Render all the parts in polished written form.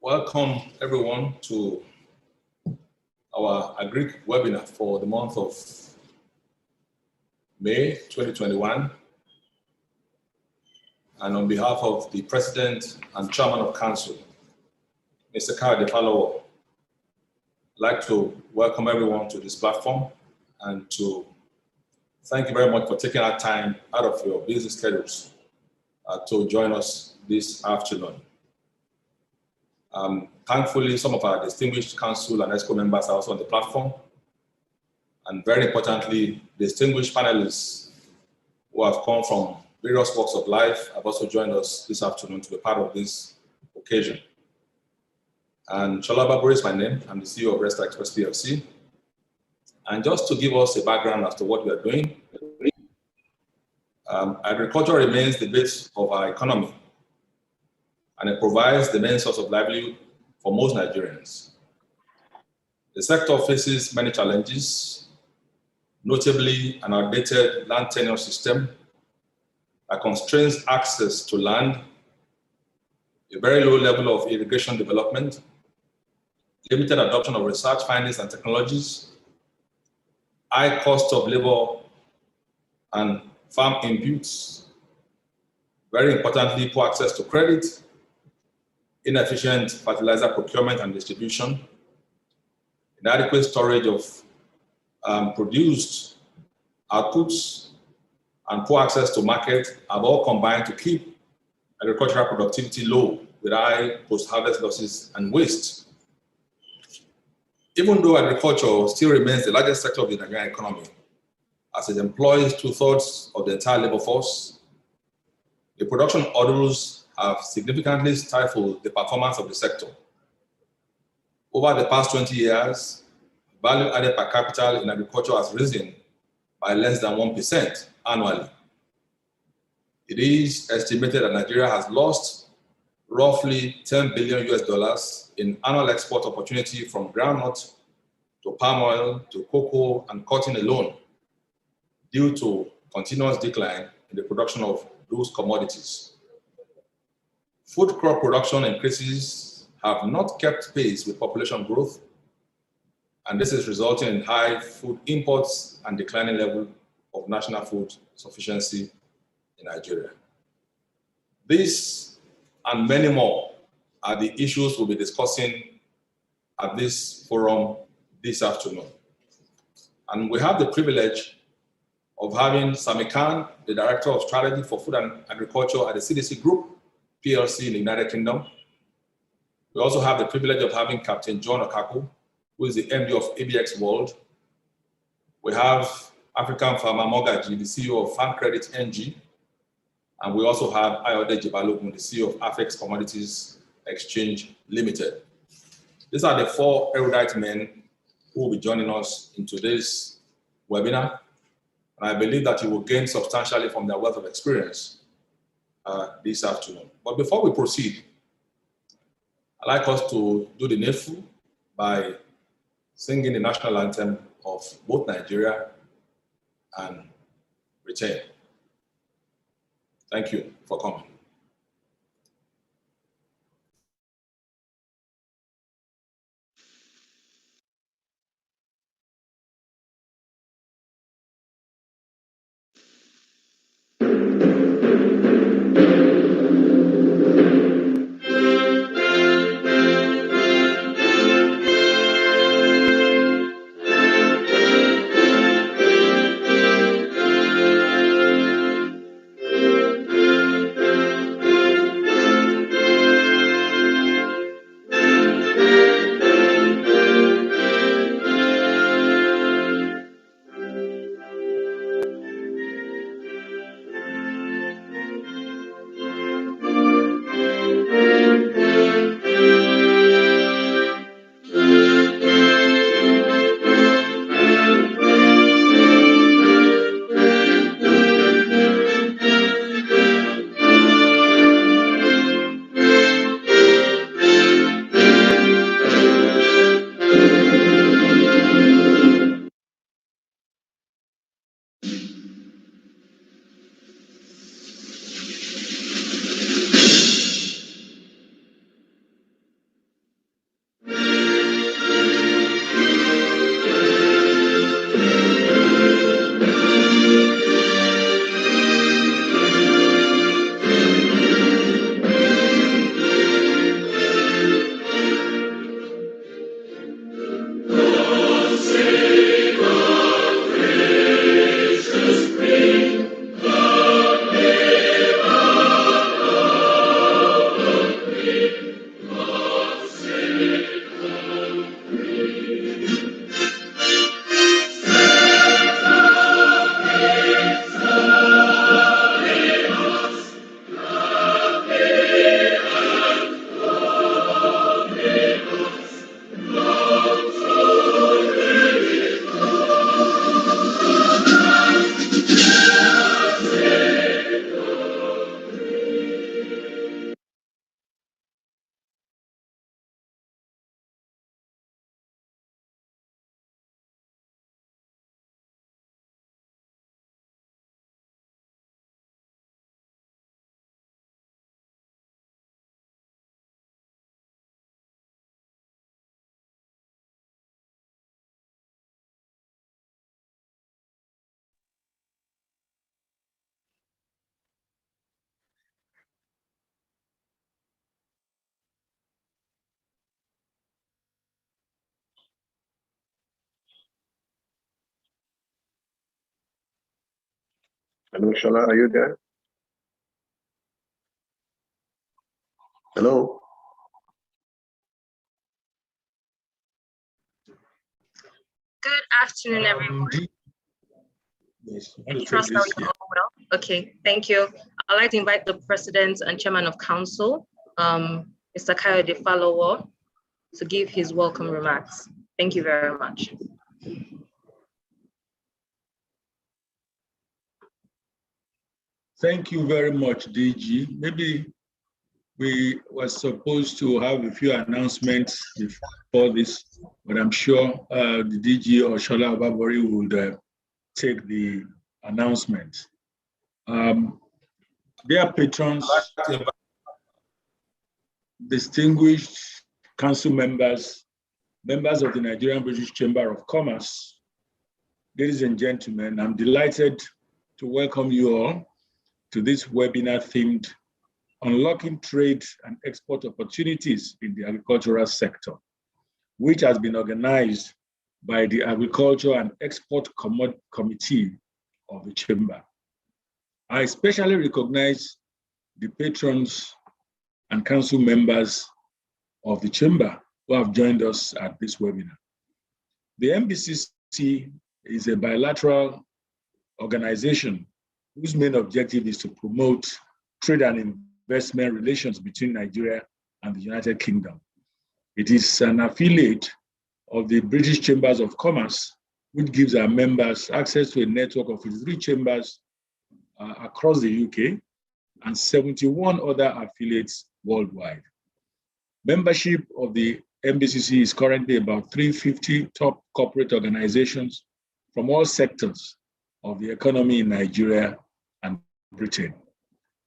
Welcome everyone to our Agric webinar for the month of May 2021. And on behalf of the President and Chairman of Council, Mr. Kyle Defalowo, I'd like to welcome everyone to this platform and to thank you very much for taking our time out of your busy schedules to join us this afternoon. Thankfully, some of our distinguished council and ESCO members are also on the platform. And very importantly, distinguished panelists who have come from various walks of life have also joined us this afternoon to be part of this occasion. And Shola Babur is my name. I'm the CEO of Restaurant Express Dfc. And just to give us a background as to what we are doing, agriculture remains the base of our economy, and it provides the main source of livelihood for most Nigerians. The sector faces many challenges, notably an outdated land tenure system that constrains access to land, a very low level of irrigation development, limited adoption of research findings and technologies, high cost of labor and farm inputs, very importantly, poor access to credit, inefficient fertilizer procurement and distribution, inadequate storage of produced outputs, and poor access to market have all combined to keep agricultural productivity low with high post-harvest losses and waste. Even though agriculture still remains the largest sector of the Nigerian economy, as it employs 2/3 of the entire labor force, the production hurdles have significantly stifled the performance of the sector. Over the past 20 years, value added per capita in agriculture has risen by less than 1% annually. It is estimated that Nigeria has lost roughly $10 billion in annual export opportunity from groundnut to palm oil to cocoa and cotton alone, due to continuous decline in the production of those commodities. Food crop production increases have not kept pace with population growth, and this is resulting in high food imports and declining level of national food sufficiency in Nigeria. These and many more are the issues we'll be discussing at this forum this afternoon. And we have the privilege of having Sami Khan, the Director of Strategy for Food and Agriculture at the CDC Group, PLC in the United Kingdom. We also have the privilege of having Captain John Okaku, who is the MD of ABX World. We have African Farmer Mogaji, the CEO of Farm Credit NG. And we also have Ayodeji Balogun, the CEO of Afex Commodities Exchange Limited. These are the four erudite men who will be joining us in today's webinar. And I believe that you will gain substantially from their wealth of experience this afternoon. But before we proceed, I'd like us to do the needful by singing the national anthem of both Nigeria and Britain. Thank you for coming. Hello, Shola, are you there? Hello? Good afternoon, everyone. Yes. I trust that you're all well. Okay, thank you. I'd like to invite the President and Chairman of Council, Mr. Kayode Falowo, to give his welcome remarks. Thank you very much. Thank you very much, DG. Maybe we were supposed to have a few announcements before this, but I'm sure the DG or Shola Babori would take the announcement. Dear patrons, distinguished council members, members of the Nigerian-British Chamber of Commerce, ladies and gentlemen, I'm delighted to welcome you all to this webinar themed Unlocking Trade and Export Opportunities in the Agricultural Sector, which has been organized by the Agriculture and Export Committee of the Chamber. I especially recognize the patrons and council members of the Chamber who have joined us at this webinar. The MBCC is a bilateral organization whose main objective is to promote trade and investment relations between Nigeria and the United Kingdom. It is an affiliate of the British Chambers of Commerce, which gives our members access to a network of 53 chambers across the UK and 71 other affiliates worldwide. Membership of the MBCC is currently about 350 top corporate organizations from all sectors of the economy in Nigeria and Britain.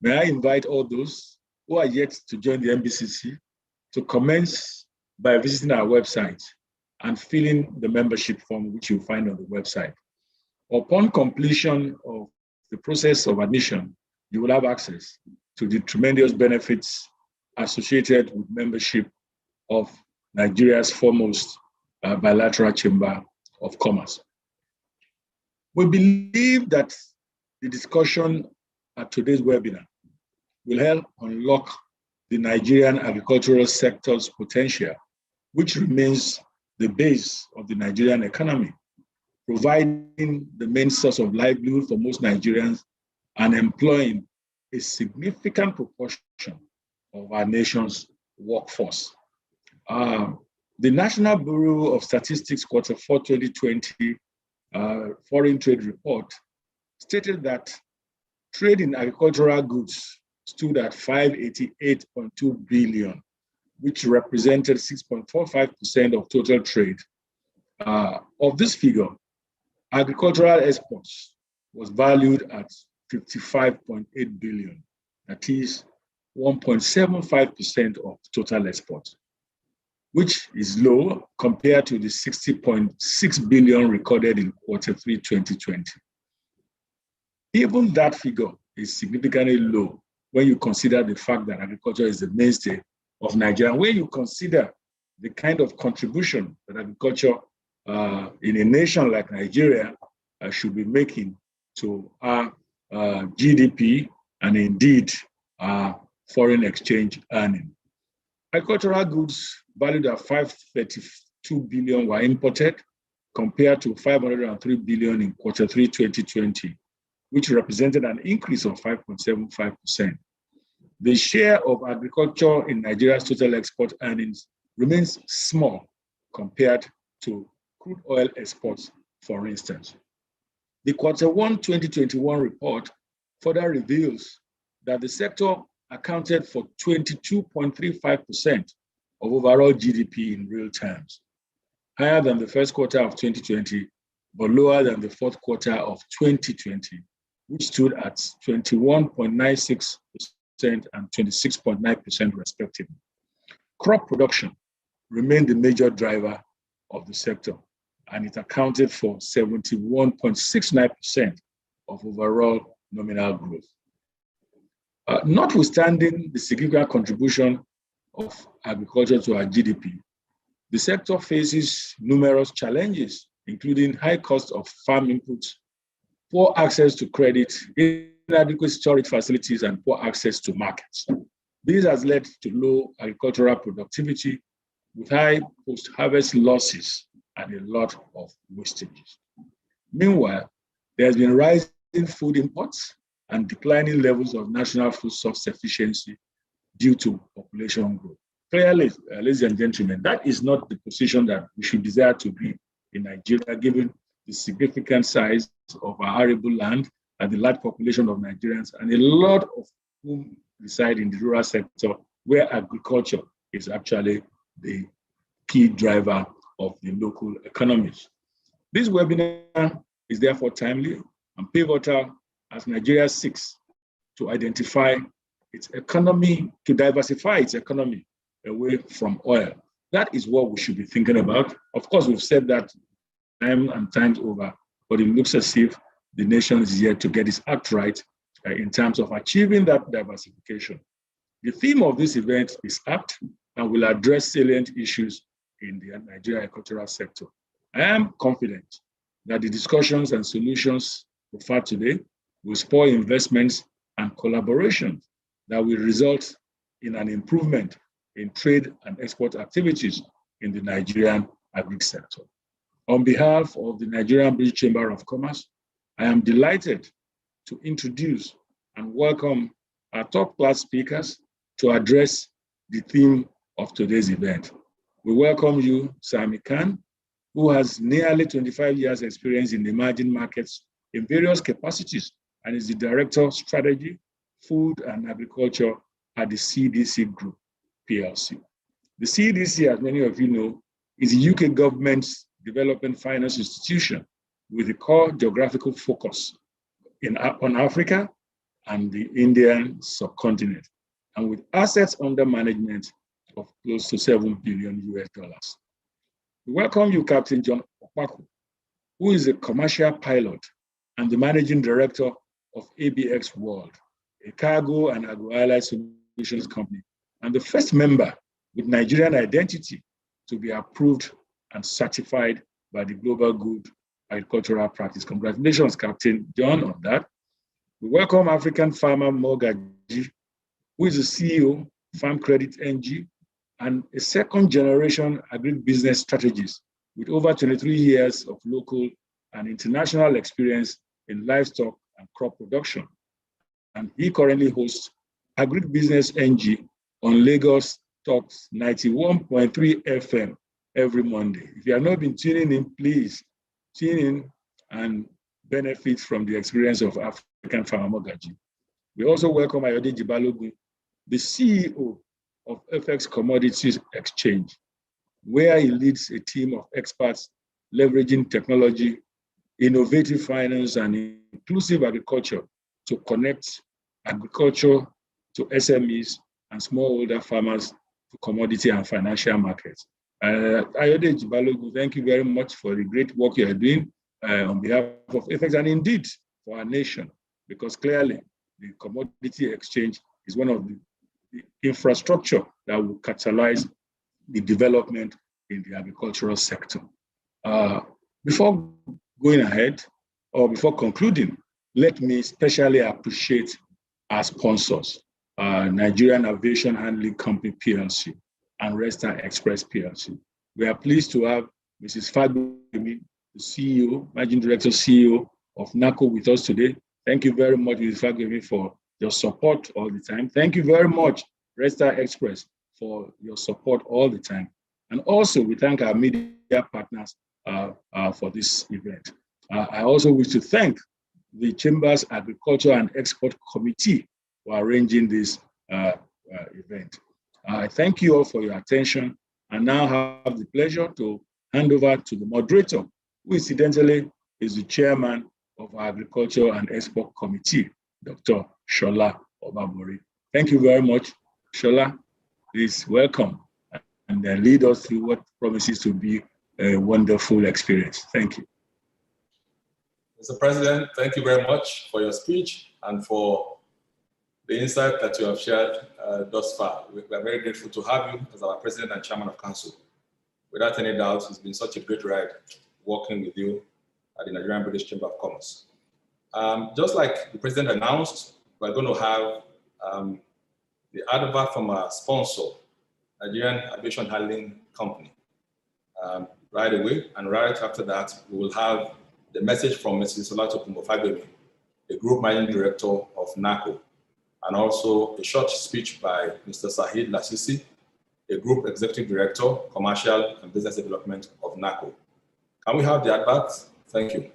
May I invite all those who are yet to join the MBCC to commence by visiting our website and filling the membership form, which you'll find on the website. Upon completion of the process of admission, you will have access to the tremendous benefits associated with membership of Nigeria's foremost bilateral chamber of commerce. We believe that the discussion at today's webinar will help unlock the Nigerian agricultural sector's potential, which remains the base of the Nigerian economy, providing the main source of livelihood for most Nigerians and employing a significant proportion of our nation's workforce. The National Bureau of Statistics Q4 2020 Foreign Trade Report stated that trade in agricultural goods stood at 588.2 billion, which represented 6.45% of total trade. Of this figure, agricultural exports was valued at 55.8 billion, that is 1.75% of total exports, which is low compared to the 60.6 billion recorded in Q3 2020. Even that figure is significantly low when you consider the fact that agriculture is the mainstay of Nigeria. When you consider the kind of contribution that agriculture in a nation like Nigeria should be making to our GDP and indeed foreign exchange earning. Agricultural goods valued at 532 billion were imported compared to 503 billion in Q3 2020, which represented an increase of 5.75%. The share of agriculture in Nigeria's total export earnings remains small compared to crude oil exports, for instance. The Q1 2021 report further reveals that the sector accounted for 22.35% of overall GDP in real terms, higher than the first quarter of 2020, but lower than the fourth quarter of 2020, which stood at 21.96% and 26.9% respectively. Crop production remained the major driver of the sector, and it accounted for 71.69% of overall nominal growth. Notwithstanding the significant contribution of agriculture to our GDP, the sector faces numerous challenges, including high cost of farm inputs, poor access to credit, inadequate storage facilities, and poor access to markets. This has led to low agricultural productivity with high post-harvest losses and a lot of wastages. Meanwhile, there has been rising food imports and declining levels of national food self-sufficiency due to population growth. Clearly, ladies and gentlemen, that is not the position that we should desire to be in Nigeria, given the significant size of our arable land and the large population of Nigerians, and a lot of whom reside in the rural sector, where agriculture is actually the key driver of the local economies. This webinar is therefore timely and pivotal as Nigeria seeks to identify its economy, to diversify its economy away from oil. That is what we should be thinking about. Of course, we've said that time and times over, but it looks as if the nation is yet to get its act right in terms of achieving that diversification. The theme of this event is apt and will address salient issues in the Nigerian agricultural sector. I am confident that the discussions and solutions offered today will spur investments and collaboration that will result in an improvement in trade and export activities in the Nigerian agri sector. On behalf of the Nigerian-British Chamber of Commerce, I am delighted to introduce and welcome our top-class speakers to address the theme of today's event. We welcome you, Sami Khan, who has nearly 25 years experience in emerging markets in various capacities and is the Director of Strategy, Food and Agriculture at the CDC Group, PLC. The CDC, as many of you know, is the UK government's development finance institution with a core geographical focus on Africa and the Indian subcontinent, and with assets under management of close to $7 billion US. We welcome you, Captain John Okpaku, who is a commercial pilot and the managing director of ABX World, a cargo and agro-allied solutions company, and the first member with Nigerian identity to be approved and certified by the Global Good Agricultural Practice. Congratulations, Captain John, on that. We welcome African farmer Mogaji, who is the CEO, Farm Credit NG, and a second-generation agribusiness strategist with over 23 years of local and international experience in livestock and crop production. And he currently hosts Agribusiness NG on Lagos Talks 91.3 FM every Monday. If you have not been tuning in, please tune in and benefit from the experience of African farmer Mogaji. We also welcome Ayodeji Balogun, the CEO of FX Commodities Exchange, where he leads a team of experts leveraging technology, innovative finance, and inclusive agriculture to connect agriculture to SMEs and smallholder farmers to commodity and financial markets. Ayodeji Balogun, thank you very much for the great work you are doing on behalf of FX and indeed for our nation, because clearly the commodity exchange is one of the infrastructure that will catalyze the development in the agricultural sector. Before going ahead, or before concluding, let me especially appreciate our sponsors, Nigerian Aviation Handling Company PLC and Restaurant Express PLC. We are pleased to have Mrs. Fagbemi, the CEO, Managing Director, CEO of NACO with us today. Thank you very much, Mrs. Fagbemi, for your support all the time. Thank you very much, Restaurant Express, for your support all the time. And also, we thank our media partners for this event. I also wish to thank the Chamber's Agriculture and Export Committee for arranging this event. I thank you all for your attention and now have the pleasure to hand over to the moderator, who incidentally is the chairman of our Agriculture and Export Committee, Dr. Shola Obabori. Thank you very much. Shola, please welcome and then lead us through what promises to be a wonderful experience. Thank you. Mr. President, thank you very much for your speech and for the insight that you have shared thus far. We are very grateful to have you as our President and Chairman of Council. Without any doubt, it's been such a great ride working with you at the Nigerian-British Chamber of Commerce. Just like the president announced, we're going to have the advert from our sponsor, Nigerian Aviation Handling Company, right away. And right after that, we will have the message from Mrs. Olatokunbo Fagbemi, the Group Managing Director of NACO, and also a short speech by Mr. Sahid Lasisi, the Group Executive Director, Commercial and Business Development of NACO. Can we have the advert? Thank you.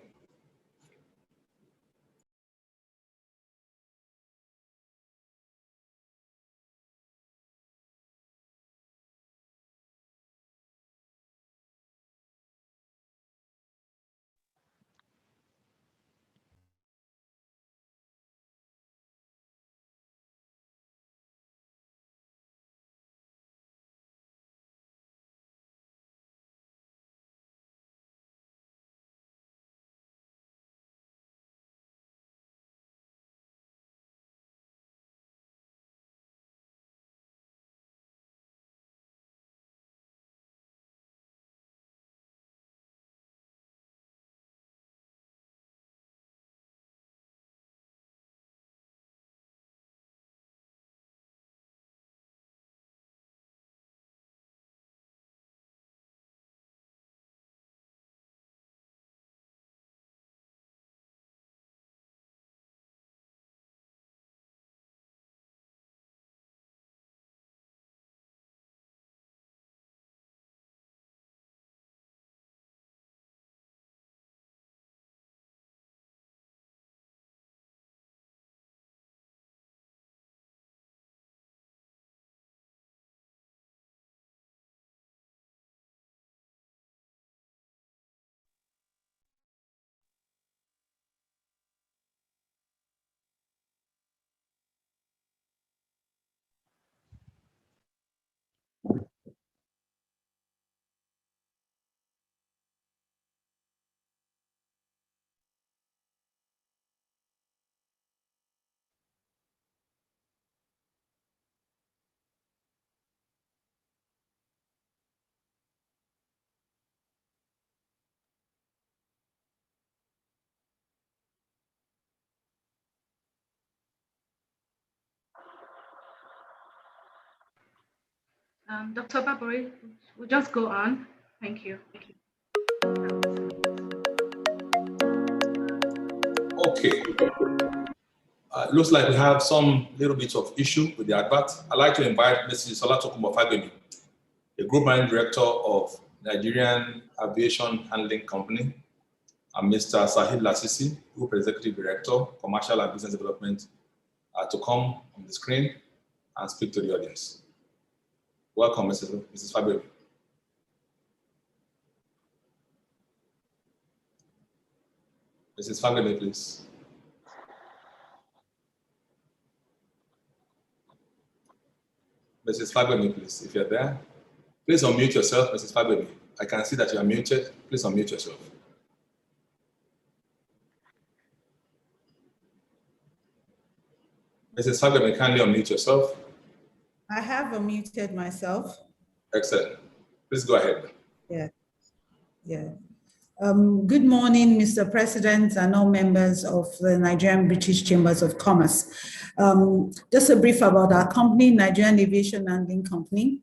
Dr. Babori, we'll just go on. Thank you. Okay. Looks like we have some little bit of issue with the advert. I'd like to invite Mrs. Olatokunbo Fagbemi, the Group Managing Director of Nigerian Aviation Handling Company, and Mr. Sahid Lasisi, Group Executive Director, Commercial and Business Development, to come on the screen and speak to the audience. Welcome, Mrs. Fagbemi. Mrs. Fagbemi, please. Mrs. Fagbemi, please, if you're there. Please unmute yourself, Mrs. Fagbemi. I can see that you are muted. Please unmute yourself. Mrs. Fagbemi, kindly unmute yourself. I have unmuted myself. Excellent. Please go ahead. Yeah. Good morning, Mr. President and all members of the Nigerian-British Chambers of Commerce. Just a brief about our company, Nigerian Aviation Handling Company.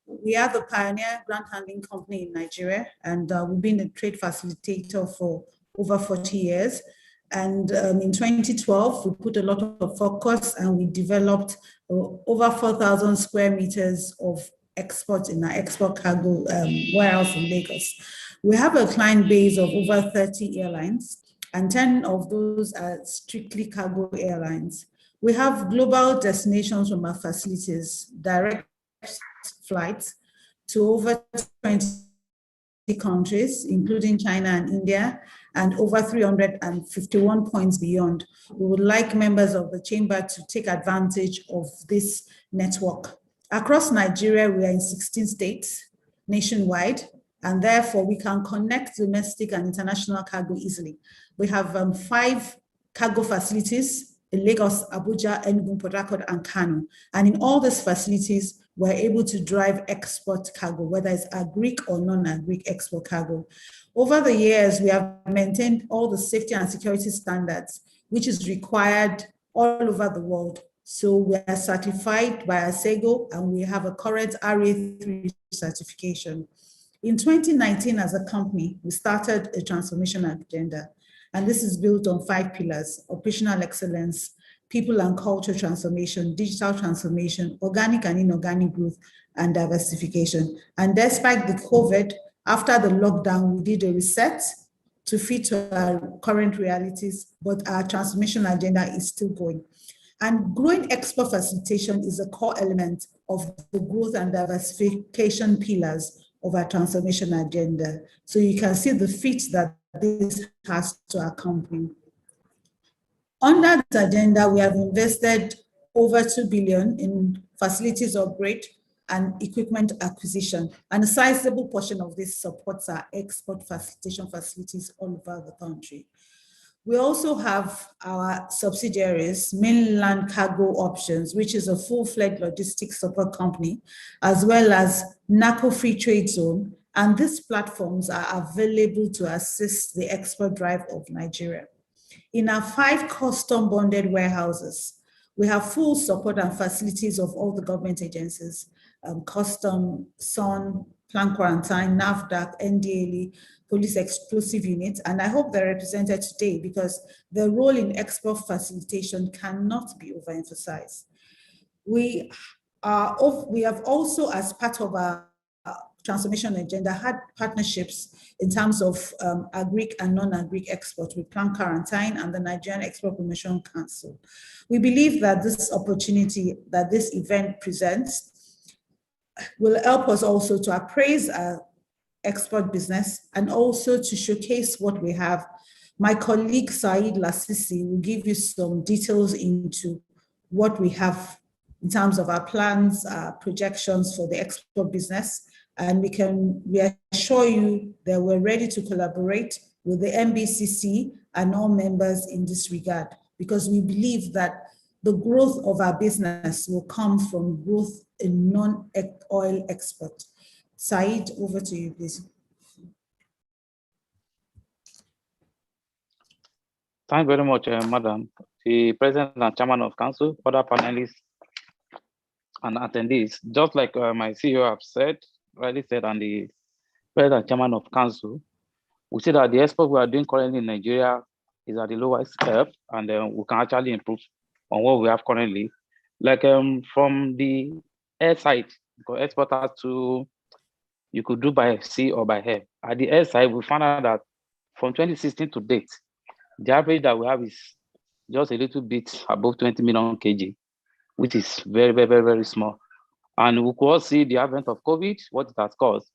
We are the pioneer ground handling company in Nigeria, and we've been a trade facilitator for over 40 years. And in 2012, we put a lot of focus and we developed over 4,000 square meters of export in our export cargo warehouse in Lagos. We have a client base of over 30 airlines, and 10 of those are strictly cargo airlines. We have global destinations from our facilities, direct flights to over 20 countries, including China and India, and over 351 points beyond. We would like members of the chamber to take advantage of this network. Across Nigeria, we are in 16 states nationwide, and therefore we can connect domestic and international cargo easily. We have 5 cargo facilities in Lagos, Abuja, Enugu, Port Harcourt, and Kano. And in all these facilities, we're able to drive export cargo, whether it's agric or non-agric export cargo. Over the years, we have maintained all the safety and security standards, which is required all over the world. So we are certified by ASEGO, and we have a current RA3 certification. In 2019, as a company, we started a transformation agenda, and this is built on 5 pillars: operational excellence, people and culture transformation, digital transformation, organic and inorganic growth, and diversification. And despite the COVID, after the lockdown, we did a reset to fit our current realities, but our transformation agenda is still going. And growing export facilitation is a core element of the growth and diversification pillars of our transformation agenda. So you can see the fit that this has to our company. Under this agenda, we have invested over 2 billion in facilities upgrade and equipment acquisition, and a sizable portion of this supports our export facilitation facilities all over the country. We also have our subsidiaries, Mainland Cargo Options, which is a full-fledged logistics support company, as well as NACO Free Trade Zone, and these platforms are available to assist the export drive of Nigeria. In our 5 custom bonded warehouses, we have full support and facilities of all the government agencies, Custom, SON, Plant Quarantine, NAFDAC, NDLE, Police Explosive Unit, and I hope they're represented today because their role in export facilitation cannot be overemphasized. We have also, as part of our transformation agenda, had partnerships in terms of agric and non-agric export with Plant Quarantine and the Nigerian Export Promotion Council. We believe that this opportunity that this event presents will help us also to appraise our export business and also to showcase what we have. My colleague Saeed Lassisi will give you some details into what we have in terms of our plans, projections for the export business, and we can reassure you that we're ready to collaborate with the MBCC and all members in this regard, because we believe that the growth of our business will come from growth in non-oil export. Saeed, over to you, please. Thank you very much, Madam. The President and Chairman of Council, other panelists and attendees. Just like my CEO have said, rightly said, and the President and Chairman of Council, we see that the export we are doing currently in Nigeria is at the lowest step, and we can actually improve on what we have currently. Like from the air side, because exporters to you could do by sea or by air. At the air side, we found out that from 2016 to date, the average that we have is just a little bit above 20 million kg, which is very, very, very, very small. And we could all see the advent of COVID, what it has caused.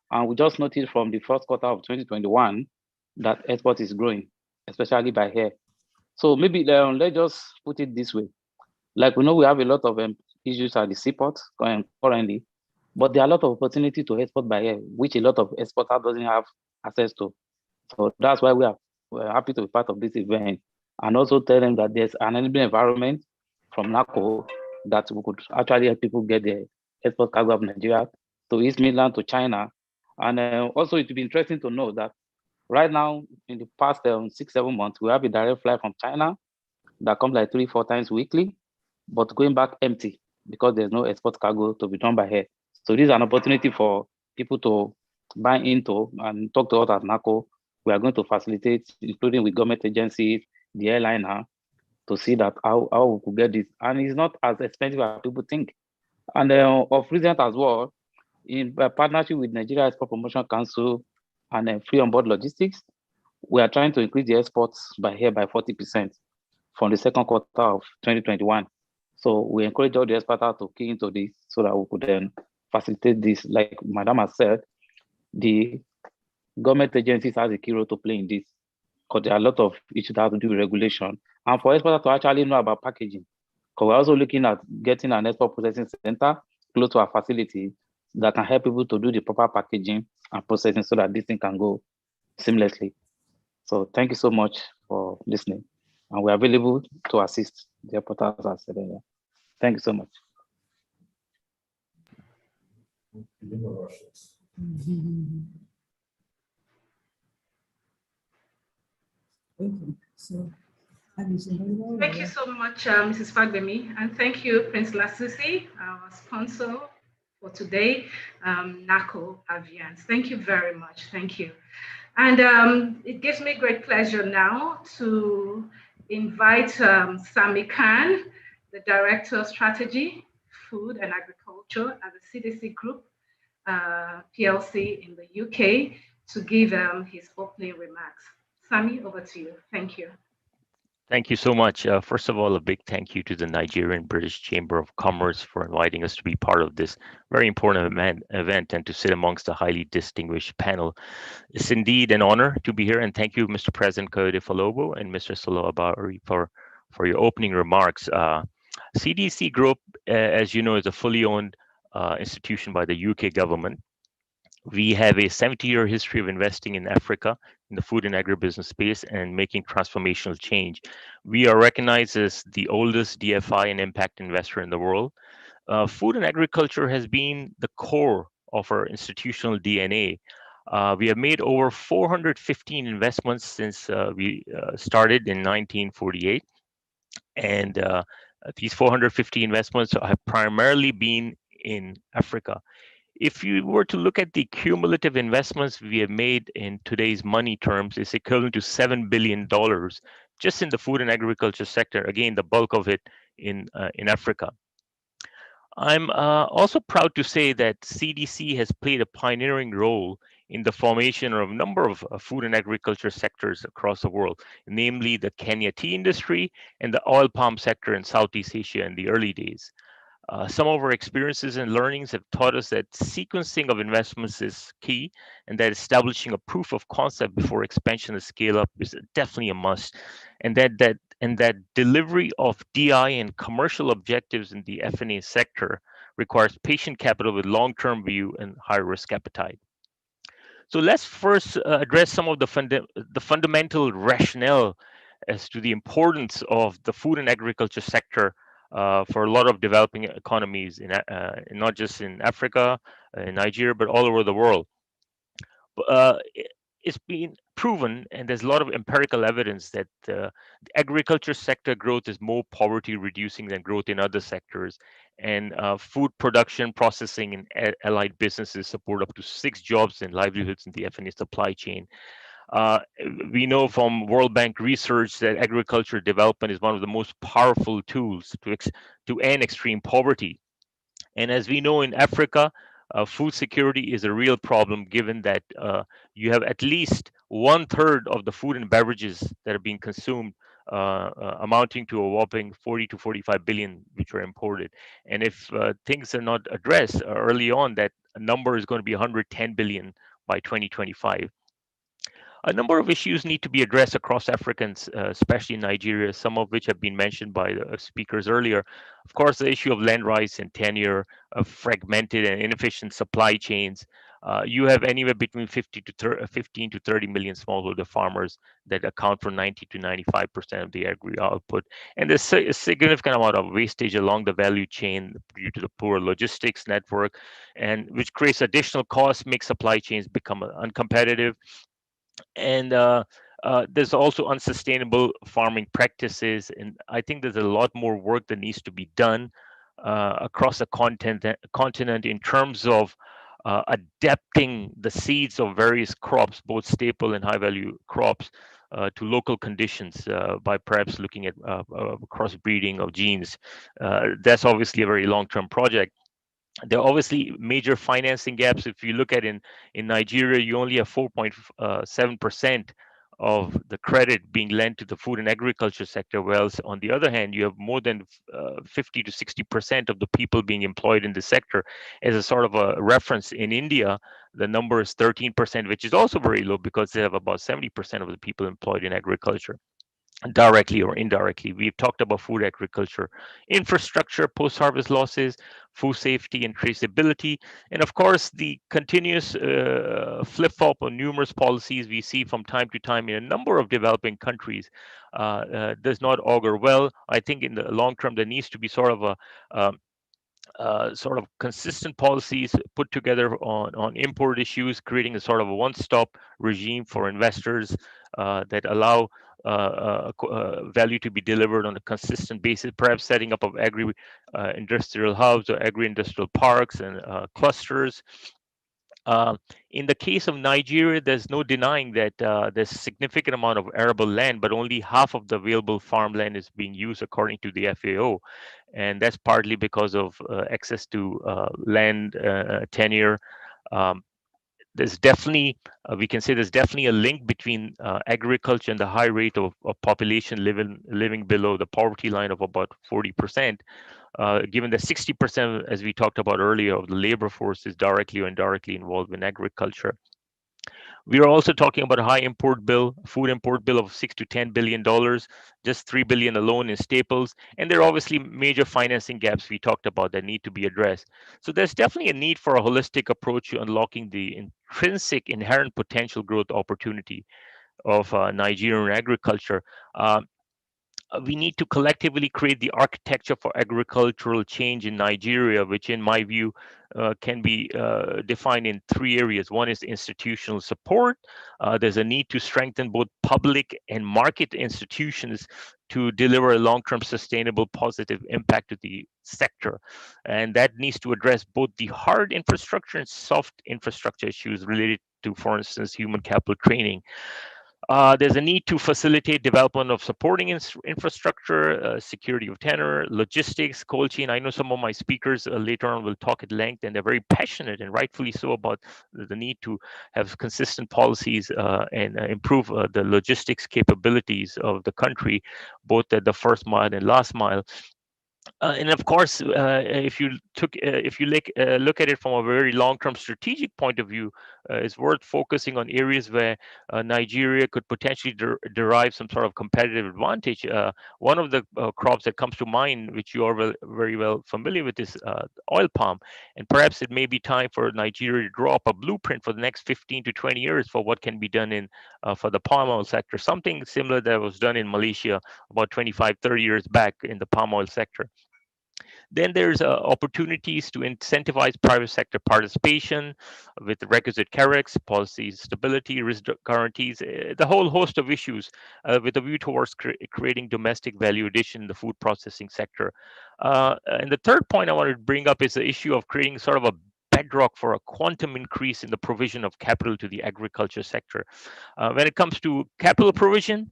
And we just noticed from the first quarter of 2021 that export is growing, especially by air. So maybe let's just put it this way. Like we know we have a lot of issues at the seaport currently, but there are a lot of opportunity to export by air, which a lot of exporters doesn't have access to. So that's why we're happy to be part of this event, and also tell them that there's an enabling environment from NACO that we could actually help people get the export cargo of Nigeria to East Midland to China. And also it would be interesting to know that right now, in the past 6-7 months, we have a direct flight from China that comes like 3-4 times weekly, but going back empty because there's no export cargo to be done by air. So this is an opportunity for people to buy into and talk to us at NACO. We are going to facilitate, including with government agencies, the airliner, to see that how we could get this. And it's not as expensive as people think. And of recent as well, in partnership with Nigeria Export Promotion Council and Free On Board Logistics, we are trying to increase the exports by air by 40% from the second quarter of 2021. So we encourage all the exporters to key into this so that we could then facilitate this. Like Madam has said, the government agencies has a key role to play in this, because there are a lot of issues that have to do with regulation. And for exporters to actually know about packaging, because we're also looking at getting an export processing center close to our facility that can help people to do the proper packaging and processing so that this thing can go seamlessly. So thank you so much for listening. and we're available to assist the reporters as said earlier. Thank you so much. Thank you so much, Mrs. Fagbemi, and thank you, Prince Lasusi, our sponsor for today, NACO Aviance. Thank you very much. Thank you. And it gives me great pleasure now to invite Sami Khan, the Director of Strategy, Food and Agriculture at the CDC Group, PLC in the UK, to give his opening remarks. Sami, over to you. Thank you. Thank you so much. First of all, a big thank you to the Nigerian-British Chamber of Commerce for inviting us to be part of this very important event and to sit amongst a highly distinguished panel. It's indeed an honor to be here, and thank you, Mr. President Kayode Falobo and Mr. Solo Abari for your opening remarks. CDC Group, as you know, is a fully owned institution by the UK government. We have a 70-year history of investing in Africa in the food and agribusiness space and making transformational change. We are recognized as the oldest DFI and impact investor in the world. Food and agriculture has been the core of our institutional DNA. We have made over 415 investments since we started in 1948. And these 450 investments have primarily been in Africa. If you were to look at the cumulative investments we have made in today's money terms, it's equivalent to $7 billion just in the food and agriculture sector. Again, the bulk of it in Africa. I'm also proud to say that CDC has played a pioneering role in the formation of a number of food and agriculture sectors across the world, namely the Kenya tea industry and the oil palm sector in Southeast Asia in the early days. Some of our experiences and learnings have taught us that sequencing of investments is key, and that establishing a proof of concept before expansion and scale up is definitely a must, and that delivery of DI and commercial objectives in the F&A sector requires patient capital with long-term view and high risk appetite. So let's first address some of the fundamental rationale as to the importance of the food and agriculture sector for a lot of developing economies, not just in Africa, in Nigeria, but all over the world. It's been proven, and there's a lot of empirical evidence that the agriculture sector growth is more poverty reducing than growth in other sectors. And food production, processing, and allied businesses support up to 6 jobs and livelihoods in the F&A supply chain. We know from World Bank research that agriculture development is one of the most powerful tools to end extreme poverty. And as we know in Africa, food security is a real problem, given that you have at least 1/3 of the food and beverages that are being consumed amounting to a whopping 40 to 45 billion, which are imported. And if things are not addressed early on, that number is going to be 110 billion by 2025. A number of issues need to be addressed across Africa, especially in Nigeria, some of which have been mentioned by the speakers earlier. Of course, the issue of land rights and tenure, of fragmented and inefficient supply chains. You have anywhere between 15 to 30 million smallholder farmers that account for 90 to 95% of the agri output. And there's a significant amount of wastage along the value chain due to the poor logistics network, and which creates additional costs, makes supply chains become uncompetitive. And there's also unsustainable farming practices, and I think there's a lot more work that needs to be done across the continent in terms of adapting the seeds of various crops, both staple and high-value crops, to local conditions by perhaps looking at crossbreeding of genes. That's obviously a very long-term project. There are obviously major financing gaps. If you look at in Nigeria, you only have 4.7% of the credit being lent to the food and agriculture sector, whereas on the other hand, you have more than 50 to 60% of the people being employed in the sector. As a sort of a reference, in India, the number is 13%, which is also very low because they have about 70% of the people employed in agriculture, directly or indirectly. We've talked about food agriculture, infrastructure, post-harvest losses. food safety and traceability, and of course the continuous flip-flop on numerous policies we see from time to time in a number of developing countries does not augur well. I think in the long term there needs to be sort of consistent policies put together on import issues, creating a sort of a one-stop regime for investors that allow value to be delivered on a consistent basis, perhaps setting up of agri-industrial hubs or agri-industrial parks and clusters. In the case of Nigeria, there's no denying that there's a significant amount of arable land, but only half of the available farmland is being used according to the FAO. And that's partly because of access to land tenure. There's definitely, we can say there's definitely a link between agriculture and the high rate of population living below the poverty line of about 40%. Given that 60%, as we talked about earlier, of the labor force is directly or indirectly involved in agriculture. We are also talking about a high food import bill of $6 to $10 billion, just $3 billion alone in staples. And there are obviously major financing gaps we talked about that need to be addressed. So there's definitely a need for a holistic approach to unlocking the intrinsic inherent potential growth opportunity of Nigerian agriculture. We need to collectively create the architecture for agricultural change in Nigeria, which in my view can be defined in three areas. One is institutional support. There's a need to strengthen both public and market institutions to deliver a long-term sustainable positive impact to the sector. And that needs to address both the hard infrastructure and soft infrastructure issues related to, for instance, human capital training. There's a need to facilitate development of supporting infrastructure, security of tenor, logistics, cold chain. I know some of my speakers later on will talk at length, and they're very passionate and rightfully so about the need to have consistent policies and improve the logistics capabilities of the country, both at the first mile and last mile. And of course, if you look at it from a very long-term strategic point of view, it's worth focusing on areas where Nigeria could potentially derive some sort of competitive advantage. One of the crops that comes to mind, which you are very well familiar with, is oil palm. And perhaps it may be time for Nigeria to draw up a blueprint for the next 15 to 20 years for what can be done for the palm oil sector, something similar that was done in Malaysia about 25, 30 years back in the palm oil sector. Then there's opportunities to incentivize private sector participation with requisite carrots, policy stability, risk guarantees, the whole host of issues with a view towards creating domestic value addition in the food processing sector. And the third point I want to bring up is the issue of creating sort of a bedrock for a quantum increase in the provision of capital to the agriculture sector. When it comes to capital provision,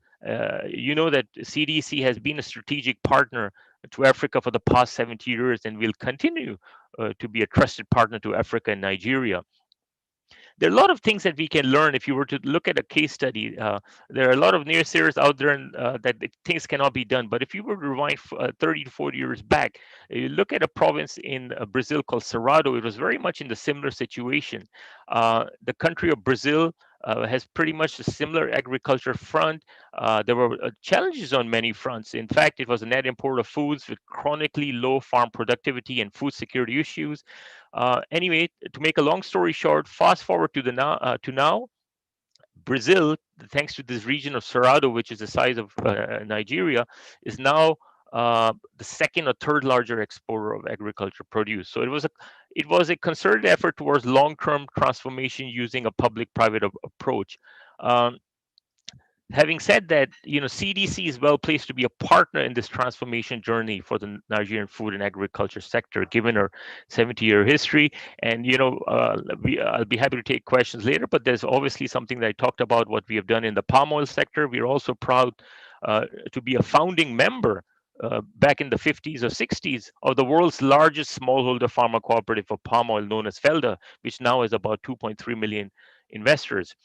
you know that CDC has been a strategic partner to Africa for the past 70 years and will continue to be a trusted partner to Africa and Nigeria. There are a lot of things that we can learn if you were to look at a case study. There are a lot of naysayers out there that things cannot be done. But if you were to rewind 30 to 40 years back, you look at a province in Brazil called Cerrado, it was very much in the similar situation. The country of Brazil has pretty much a similar agriculture front. There were challenges on many fronts. In fact, it was a net importer of foods with chronically low farm productivity and food security issues. Anyway, to make a long story short, fast forward to now, Brazil, thanks to this region of Cerrado, which is the size of Nigeria, is now the second or third larger exporter of agriculture produce. So it was a concerted effort towards long-term transformation using a public-private approach. Having said that, CDC is well placed to be a partner in this transformation journey for the Nigerian food and agriculture sector, given our 70-year history. And I'll be happy to take questions later. But there's obviously something that I talked about what we have done in the palm oil sector. We're also proud to be a founding member back in the 50s or 60s of the world's largest smallholder farmer cooperative for palm oil, known as FELDA, which now has about 2.3 million investors.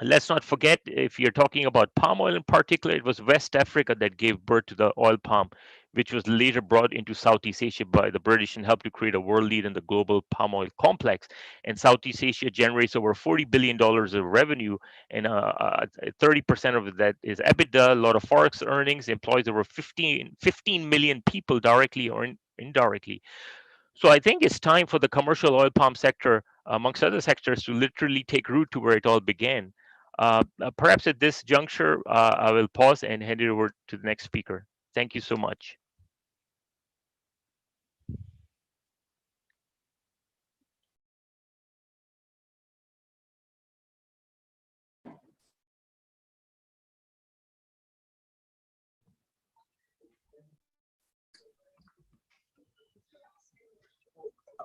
Let's not forget, if you're talking about palm oil in particular, it was West Africa that gave birth to the oil palm, which was later brought into Southeast Asia by the British and helped to create a world lead in the global palm oil complex. And Southeast Asia generates over $40 billion of revenue, and 30% of that is EBITDA, a lot of forex earnings, employs over 15 million people directly or indirectly. So I think it's time for the commercial oil palm sector, amongst other sectors, to literally take root to where it all began. Perhaps at this juncture, I will pause and hand it over to the next speaker. Thank you so much.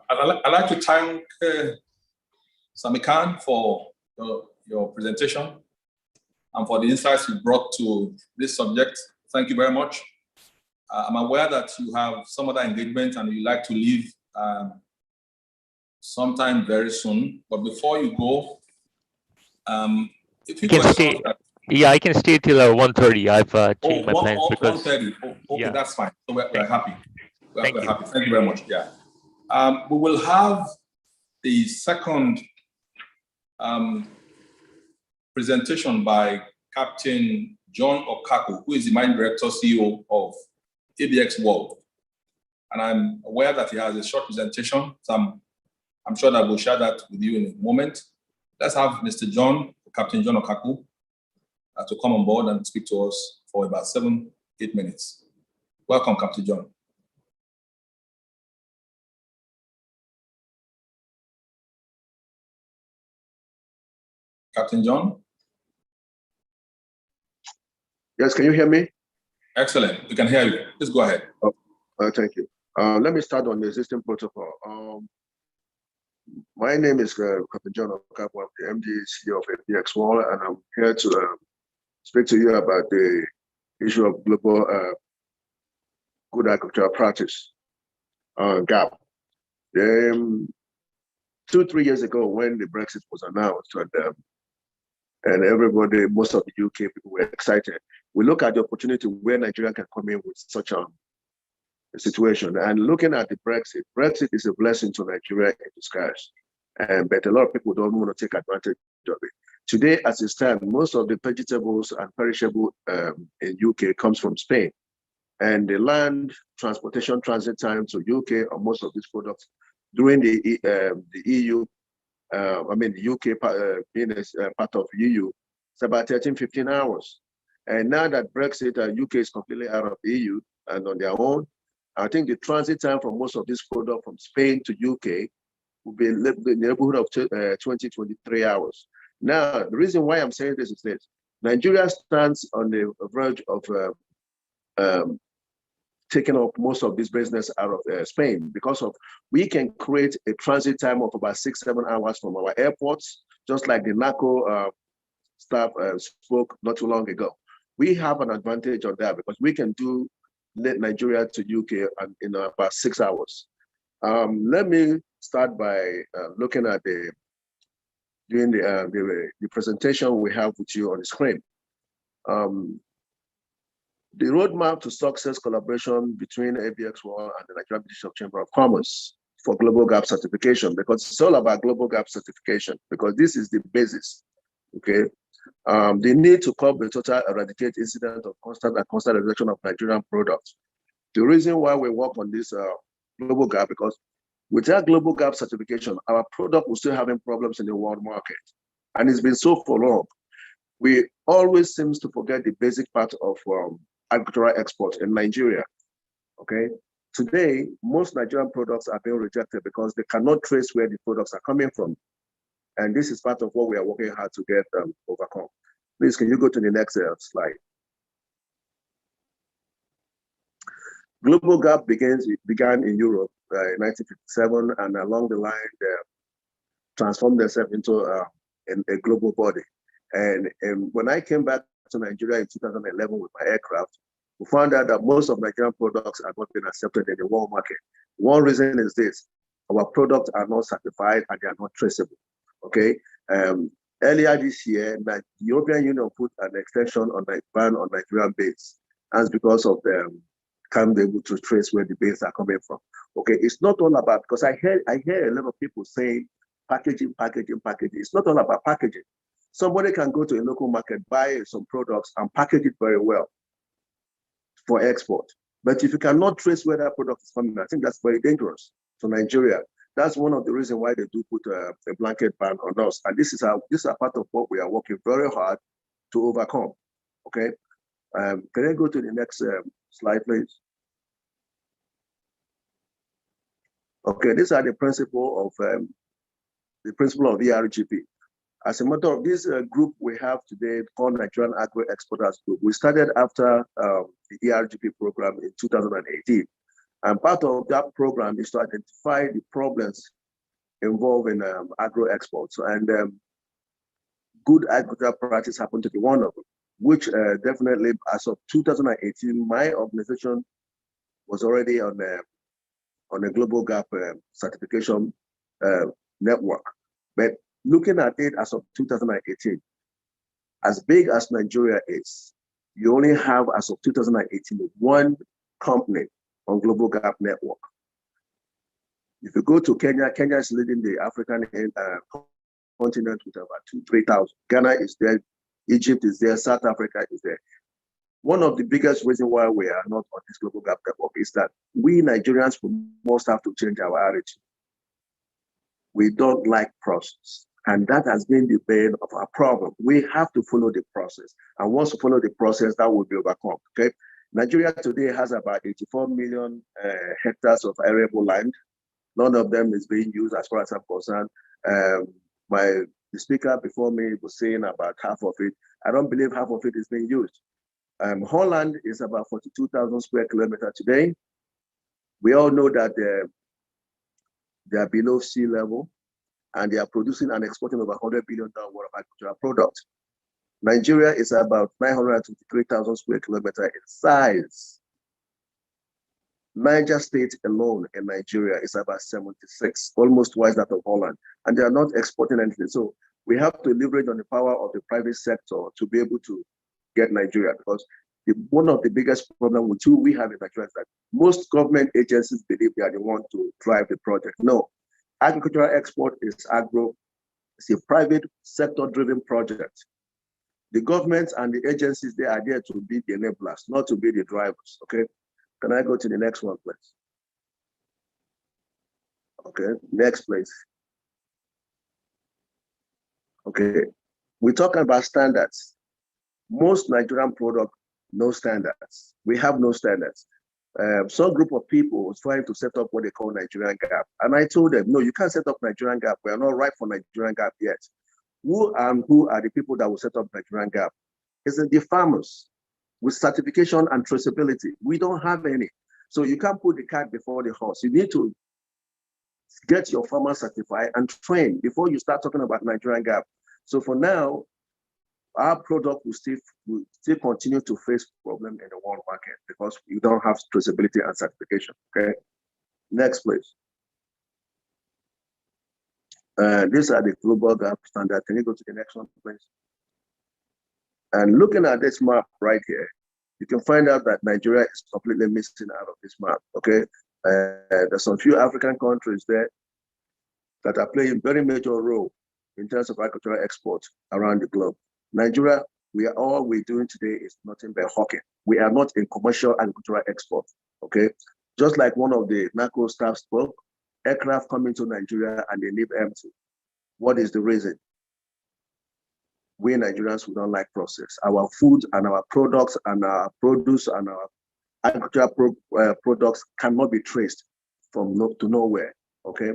I'd like to thank Sami Khan for your presentation and for the insights you brought to this subject. Thank you very much. I'm aware that you have some other engagement and you'd like to leave sometime very soon. But before you go, if you can stay. Yeah, I can stay till 1:30. I've changed my plans because 1:30. Okay, yeah. That's fine. So we're happy. We're happy. Thank you very much. Yeah. We will have the second presentation by Captain John Okaku, who is the Managing Director CEO of ABX World. And I'm aware that he has a short presentation. So I'm sure that we'll share that with you in a moment. Let's have Mr. Captain John Okaku, to come on board and speak to us for about 7-8 minutes. Welcome, Captain John. Captain John? Yes, can you hear me? Excellent, we can hear you. Please go ahead. Thank you. Let me start on the existing protocol. My name is Captain John Okapu. I'm the MD CEO of ABX World, and I'm here to speak to you about the issue of global good agricultural practice, GAP. 2-3 years ago, when the Brexit was announced, and everybody, most of the UK people were excited, we look at the opportunity where Nigeria can come in with such a situation. And looking at the Brexit is a blessing to Nigeria in disguise. But a lot of people don't want to take advantage of it. Today, as it stands, most of the vegetables and perishable in UK comes from Spain. And the land transportation transit time to UK on most of these products during the EU, the UK being part of EU, it's about 13-15 hours. And now that Brexit, UK is completely out of the EU and on their own, I think the transit time for most of these products from Spain to UK will be in the neighborhood of 20-23 hours. Now, the reason why I'm saying this is this. Nigeria stands on the verge of taking up most of this business out of Spain because of we can create a transit time of about 6-7 hours from our airports, just like the NACO staff spoke not too long ago. We have an advantage on that because we can do Nigeria to UK in about 6 hours. Let me start by looking at the presentation we have with you on the screen. The roadmap to success collaboration between ABX World and the Nigerian-British Chamber of Commerce for Global Gap certification, because it's all about Global Gap certification, because this is the basis, okay? The need to curb the total eradicate incident of constant reduction of Nigerian products. The reason why we work on this Global Gap, because without Global Gap certification, our product will still having problems in the world market. And it's been so for long. We always seem to forget the basic part of agricultural export in Nigeria, okay? Today, most Nigerian products are being rejected because they cannot trace where the products are coming from. And this is part of what we are working hard to get overcome. Please, can you go to the next slide? Global Gap began in Europe in 1957, and along the line, they transformed themselves into a global body. And when I came back to Nigeria in 2011 with my aircraft, we found out that most of Nigerian products are not being accepted in the world market. One reason is this: our products are not certified and they are not traceable. Okay. Earlier this year, the European Union put an extension on the ban on Nigerian beans, and it's because of them can't be able to trace where the beans are coming from. Okay, it's not all about, because I hear a lot of people saying packaging. It's not all about packaging. Somebody can go to a local market, buy some products and package it very well for export. But if you cannot trace where that product is coming, I think that's very dangerous. to Nigeria. That's one of the reasons why they do put a blanket ban on us. And this is a part of what we are working very hard to overcome. Okay. Can I go to the next slide, please? Okay, these are the principle of ERGP. As a matter of this group we have today called Nigerian Agro Exporters Group, we started after the ERGP program in 2018. And part of that program is to identify the problems involved in agro exports. And good agricultural practice happened to be one of them, which definitely, as of 2018, my organization was already on a global gap certification network. But looking at it as of 2018, as big as Nigeria is, you only have, as of 2018, one company on global gap network. If you go to Kenya, Kenya is leading the African continent with about 3,000. Ghana is there, Egypt is there, South Africa is there. One of the biggest reasons why we are not on this global gap network is that we Nigerians must have to change our attitude. We don't like process. And that has been the bane of our problem. We have to follow the process. And once we follow the process, that will be overcome, okay? Nigeria today has about 84 million hectares of arable land. None of them is being used as far as I'm concerned. The speaker before me was saying about half of it. I don't believe half of it is being used. Holland is about 42,000 square kilometers today. We all know that they are below sea level and they are producing and exporting over $100 billion worth of agricultural products. Nigeria is about 923,000 square kilometers in size. Niger State alone in Nigeria is about 76, almost twice that of Holland, and they are not exporting anything. So we have to leverage on the power of the private sector to be able to get Nigeria, because one of the biggest problems we have in Nigeria is that most government agencies believe they are the ones to drive the project. No, agricultural export is it's a private sector driven project. The government and the agencies, they are there to be the enablers, not to be the drivers, okay? Can I go to the next one, please? Okay, next, please. Okay, we're talking about standards. Most Nigerian products, no standards. We have no standards. Some group of people was trying to set up what they call Nigerian gap. And I told them, no, you can't set up Nigerian gap. We are not ripe for Nigerian gap yet. Who are the people that will set up Nigerian gap? It's the farmers with certification and traceability. We don't have any. So you can't put the cart before the horse. You need to get your farmer certified and trained before you start talking about Nigerian gap. So for now, our product will still continue to face problems in the world market because you don't have traceability and certification, okay? Next, please. These are the global gap standard. Can you go to the next one, please? And looking at this map right here, you can find out that Nigeria is completely missing out of this map, okay? There's some few African countries there that are playing very major role in terms of agricultural exports around the globe. Nigeria, all we're doing today is nothing but hawking. We are not in commercial agricultural export, okay? Just like one of the NACO staff spoke, aircraft come into Nigeria and they leave empty. What is the reason? We Nigerians, we don't like process. Our food and our products and our produce and our agricultural products cannot be traced from to nowhere, okay?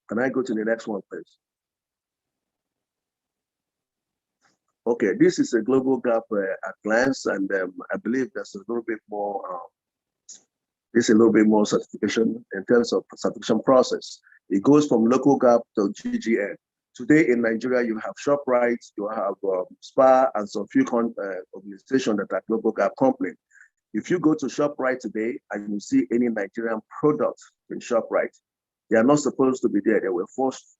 Can I go to the next one, please? Okay, this is a global gap at glance, and I believe there's a little bit more, certification in terms of certification process. It goes from local gap to GGN. Today in Nigeria, you have ShopRite, you have SPA, and some few organizations that are global gap company. If you go to ShopRite today and you see any Nigerian product in ShopRite, they are not supposed to be there. They were forced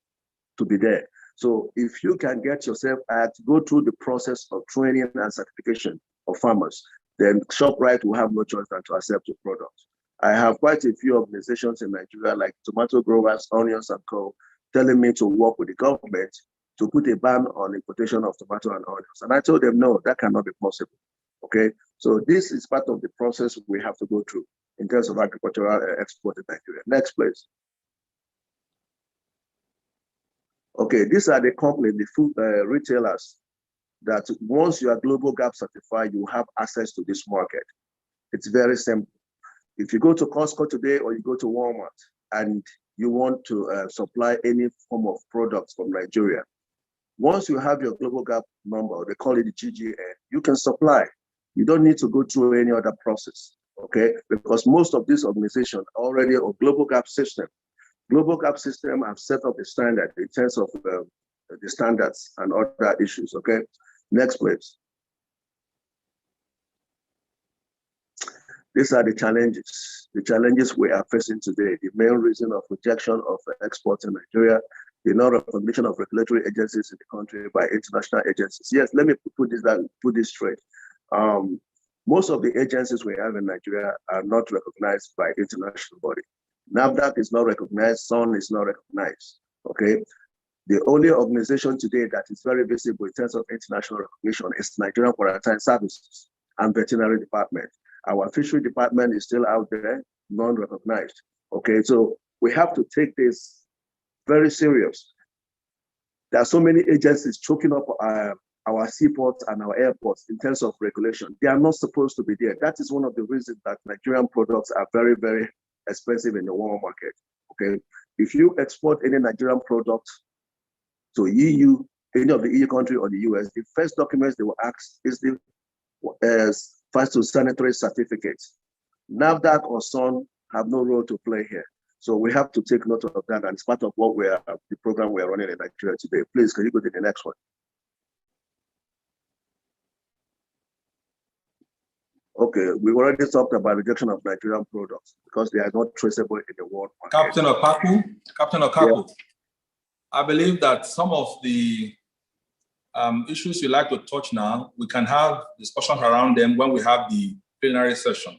to be there. So if you can get yourself go through the process of training and certification of farmers, then ShopRite will have no choice than to accept your product. I have quite a few organizations in Nigeria, like tomato growers, onions, and co, telling me to work with the government to put a ban on importation of tomato and onions. And I told them, no, that cannot be possible, okay? So this is part of the process we have to go through in terms of agricultural export in Nigeria. Next, please. Okay, these are the companies, the food retailers, that once you are Global Gap certified, you have access to this market. It's very simple. If you go to Costco today or you go to Walmart and you want to supply any form of products from Nigeria, once you have your Global Gap number, they call it the GGN, you can supply. You don't need to go through any other process, okay? Because most of these organizations are already on Global Gap system. Global Gap system have set up a standard in terms of the standards and other issues, okay? Next, please. These are the challenges we are facing today. The main reason of rejection of exports in Nigeria, the non-recognition of regulatory agencies in the country by international agencies. Yes, let me put this straight. Most of the agencies we have in Nigeria are not recognized by international body. NAFDAC is not recognized, SON is not recognized, okay? The only organization today that is very visible in terms of international recognition is Nigerian Quarantine Services and Veterinary Department. Our fishery department is still out there, non-recognized. Okay, so we have to take this very serious. There are so many agencies choking up our seaports and our airports in terms of regulation. They are not supposed to be there. That is one of the reasons that Nigerian products are very, very expensive in the world market. Okay, if you export any Nigerian product to EU, any of the EU country or the US, the first documents they will ask is the phytosanitary certificates. NAFDAC or SON have no role to play here. So we have to take note of that, and it's part of what the program we're running in Nigeria today. Please, can you go to the next one? Okay, we've already talked about rejection of Nigerian products because they are not traceable in the world market. Captain Okapu, yeah. I believe that some of the issues you like to touch now, we can have discussions around them when we have the plenary session.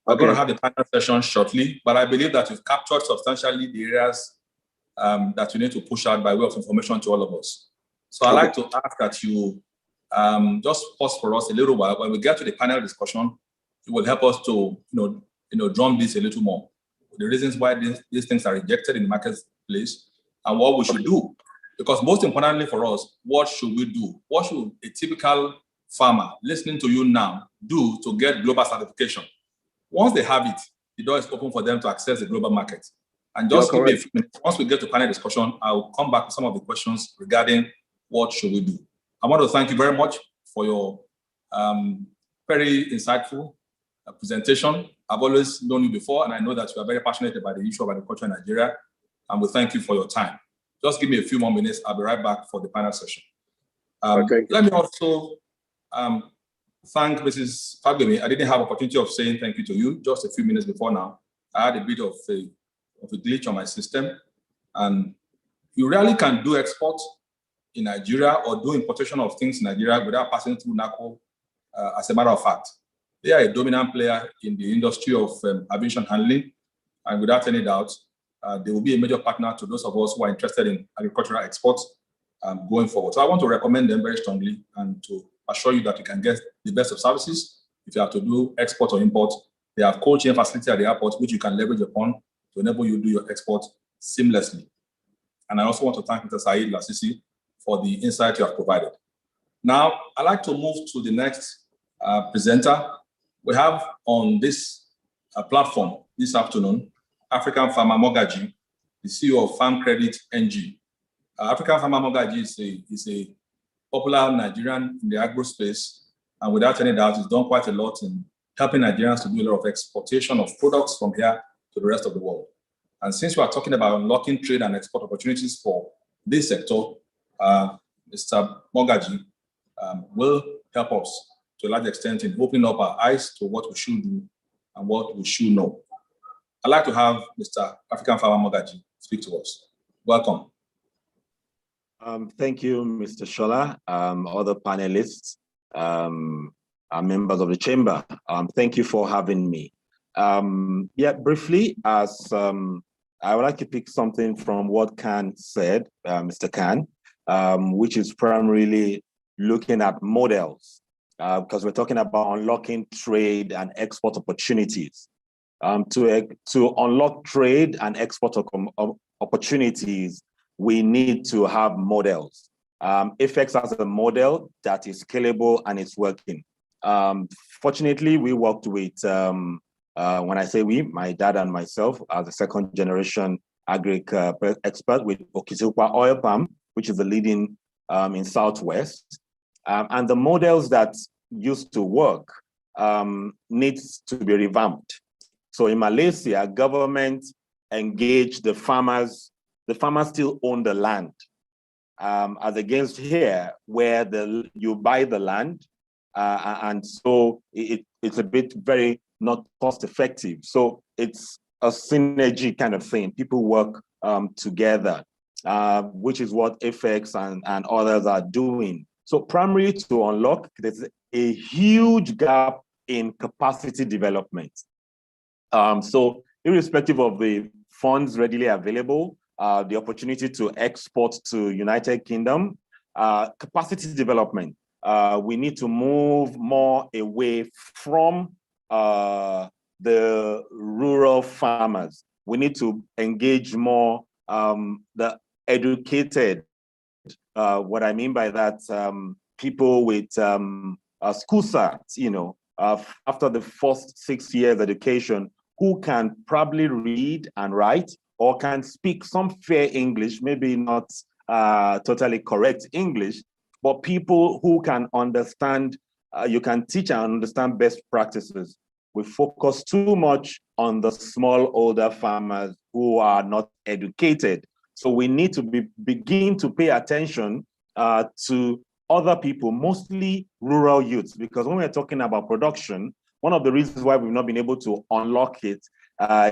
We're going to have the panel session shortly, but I believe that you've captured substantially the areas that you need to push out by way of information to all of us. So I'd like to ask that you just pause for us a little while. When we get to the panel discussion, it will help us to drum this a little more. The reasons why these things are rejected in the marketplace and what we should do. Because most importantly for us, what should we do? What should a typical farmer listening to you now do to get global certification? Once they have it, the door is open for them to access the global market. And just give me a few minutes. Once we get to panel discussion, I'll come back to some of the questions regarding what should we do. I want to thank you very much for your very insightful presentation. I've always known you before, and I know that you are very passionate about the issue of agriculture in Nigeria, and we thank you for your time. Just give me a few more minutes. I'll be right back for the panel session. Let me also thank Mrs. Fagbemi. I didn't have opportunity of saying thank you to you just a few minutes before now. I had a bit of a glitch on my system, and you rarely can do export in Nigeria or do importation of things in Nigeria without passing through NACO. As a matter of fact, they are a dominant player in the industry of aviation handling, and without any doubt, they will be a major partner to those of us who are interested in agricultural exports going forward. So I want to recommend them very strongly and to assure you that you can get the best of services. If you have to do export or import, they have cold chain facility at the airport, which you can leverage upon to enable you to do your export seamlessly. And I also want to thank Mr. Saeed Lasisi for the insight you have provided. Now, I'd like to move to the next presenter. We have on this platform this afternoon, African Farmer Mogaji, the CEO of Farm Credit NG. African Farmer Mogaji is a popular Nigerian in the agro space, and without any doubt, he's done quite a lot in helping Nigerians to do a lot of exportation of products from here to the rest of the world. And since we are talking about unlocking trade and export opportunities for this sector, Mr. Mogaji will help us to a large extent in opening up our eyes to what we should do and what we should know. I'd like to have Mr. African Farmer Mogaji speak to us. Welcome. Thank you, Mr. Shola, other panelists, members of the chamber. Thank you for having me. Yeah, briefly, as I would like to pick something from what Khan said, Mr. Khan, which is primarily looking at models, because we're talking about unlocking trade and export opportunities. To unlock trade and export opportunities, we need to have models. FX has a model that is scalable and it's working. Fortunately, we worked with, when I say we, my dad and myself, as a second generation agri expert with Okitiukpa oil palm, which is the leading in Southwest. And the models that used to work needs to be revamped. So in Malaysia, government engaged the farmers still own the land, as against here, where you buy the land, and so it's a bit very not cost effective. So it's a synergy kind of thing. People work together, which is what FX and others are doing. So primarily to unlock, there's a huge gap in capacity development. So irrespective of the funds readily available, the opportunity to export to United Kingdom, capacity development, we need to move more away from the rural farmers. We need to engage more the educated. What I mean by that, people with school certs, after the first 6 years education, who can probably read and write or can speak some fair English, maybe not totally correct English, but people who can understand, you can teach and understand best practices. We focus too much on the small older farmers who are not educated. So we need to begin to pay attention to other people, mostly rural youths, because when we're talking about production, one of the reasons why we've not been able to unlock it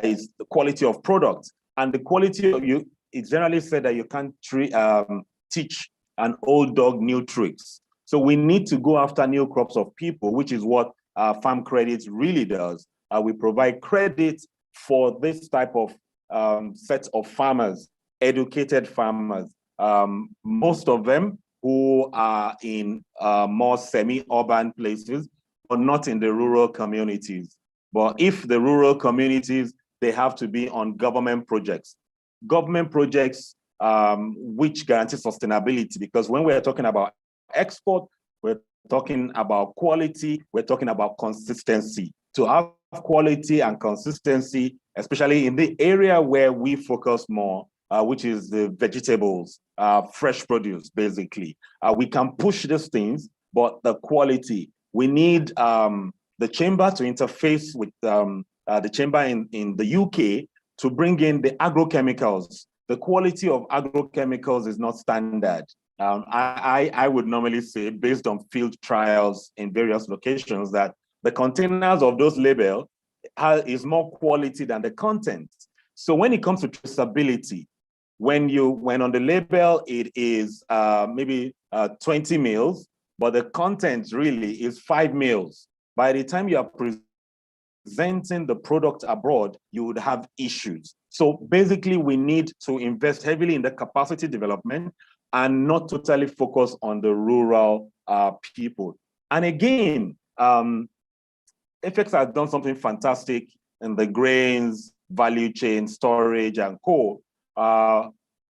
is the quality of product. And the quality of it's generally said that you can't teach an old dog new tricks. So we need to go after new crops of people, which is what Farm Credit really does. We provide credit for this type of set of farmers, educated farmers, most of them who are in more semi-urban places, but not in the rural communities. But if the rural communities, they have to be on government projects. Government projects which guarantee sustainability, because when we're talking about export, we're talking about quality, we're talking about consistency. To have quality and consistency, especially in the area where we focus more, which is the vegetables, fresh produce, basically. We can push these things, but the quality, we need the chamber to interface with the chamber in the UK to bring in the agrochemicals. The quality of agrochemicals is not standard. I would normally say, based on field trials in various locations, that the containers of those labels is more quality than the content. So when it comes to traceability, when on the label it is maybe 20 mils, but the content really is 5 mils. By the time you are presenting the product abroad, you would have issues. So basically, we need to invest heavily in the capacity development and not totally focus on the rural people. And again, FX has done something fantastic in the grains, value chain, storage, and co.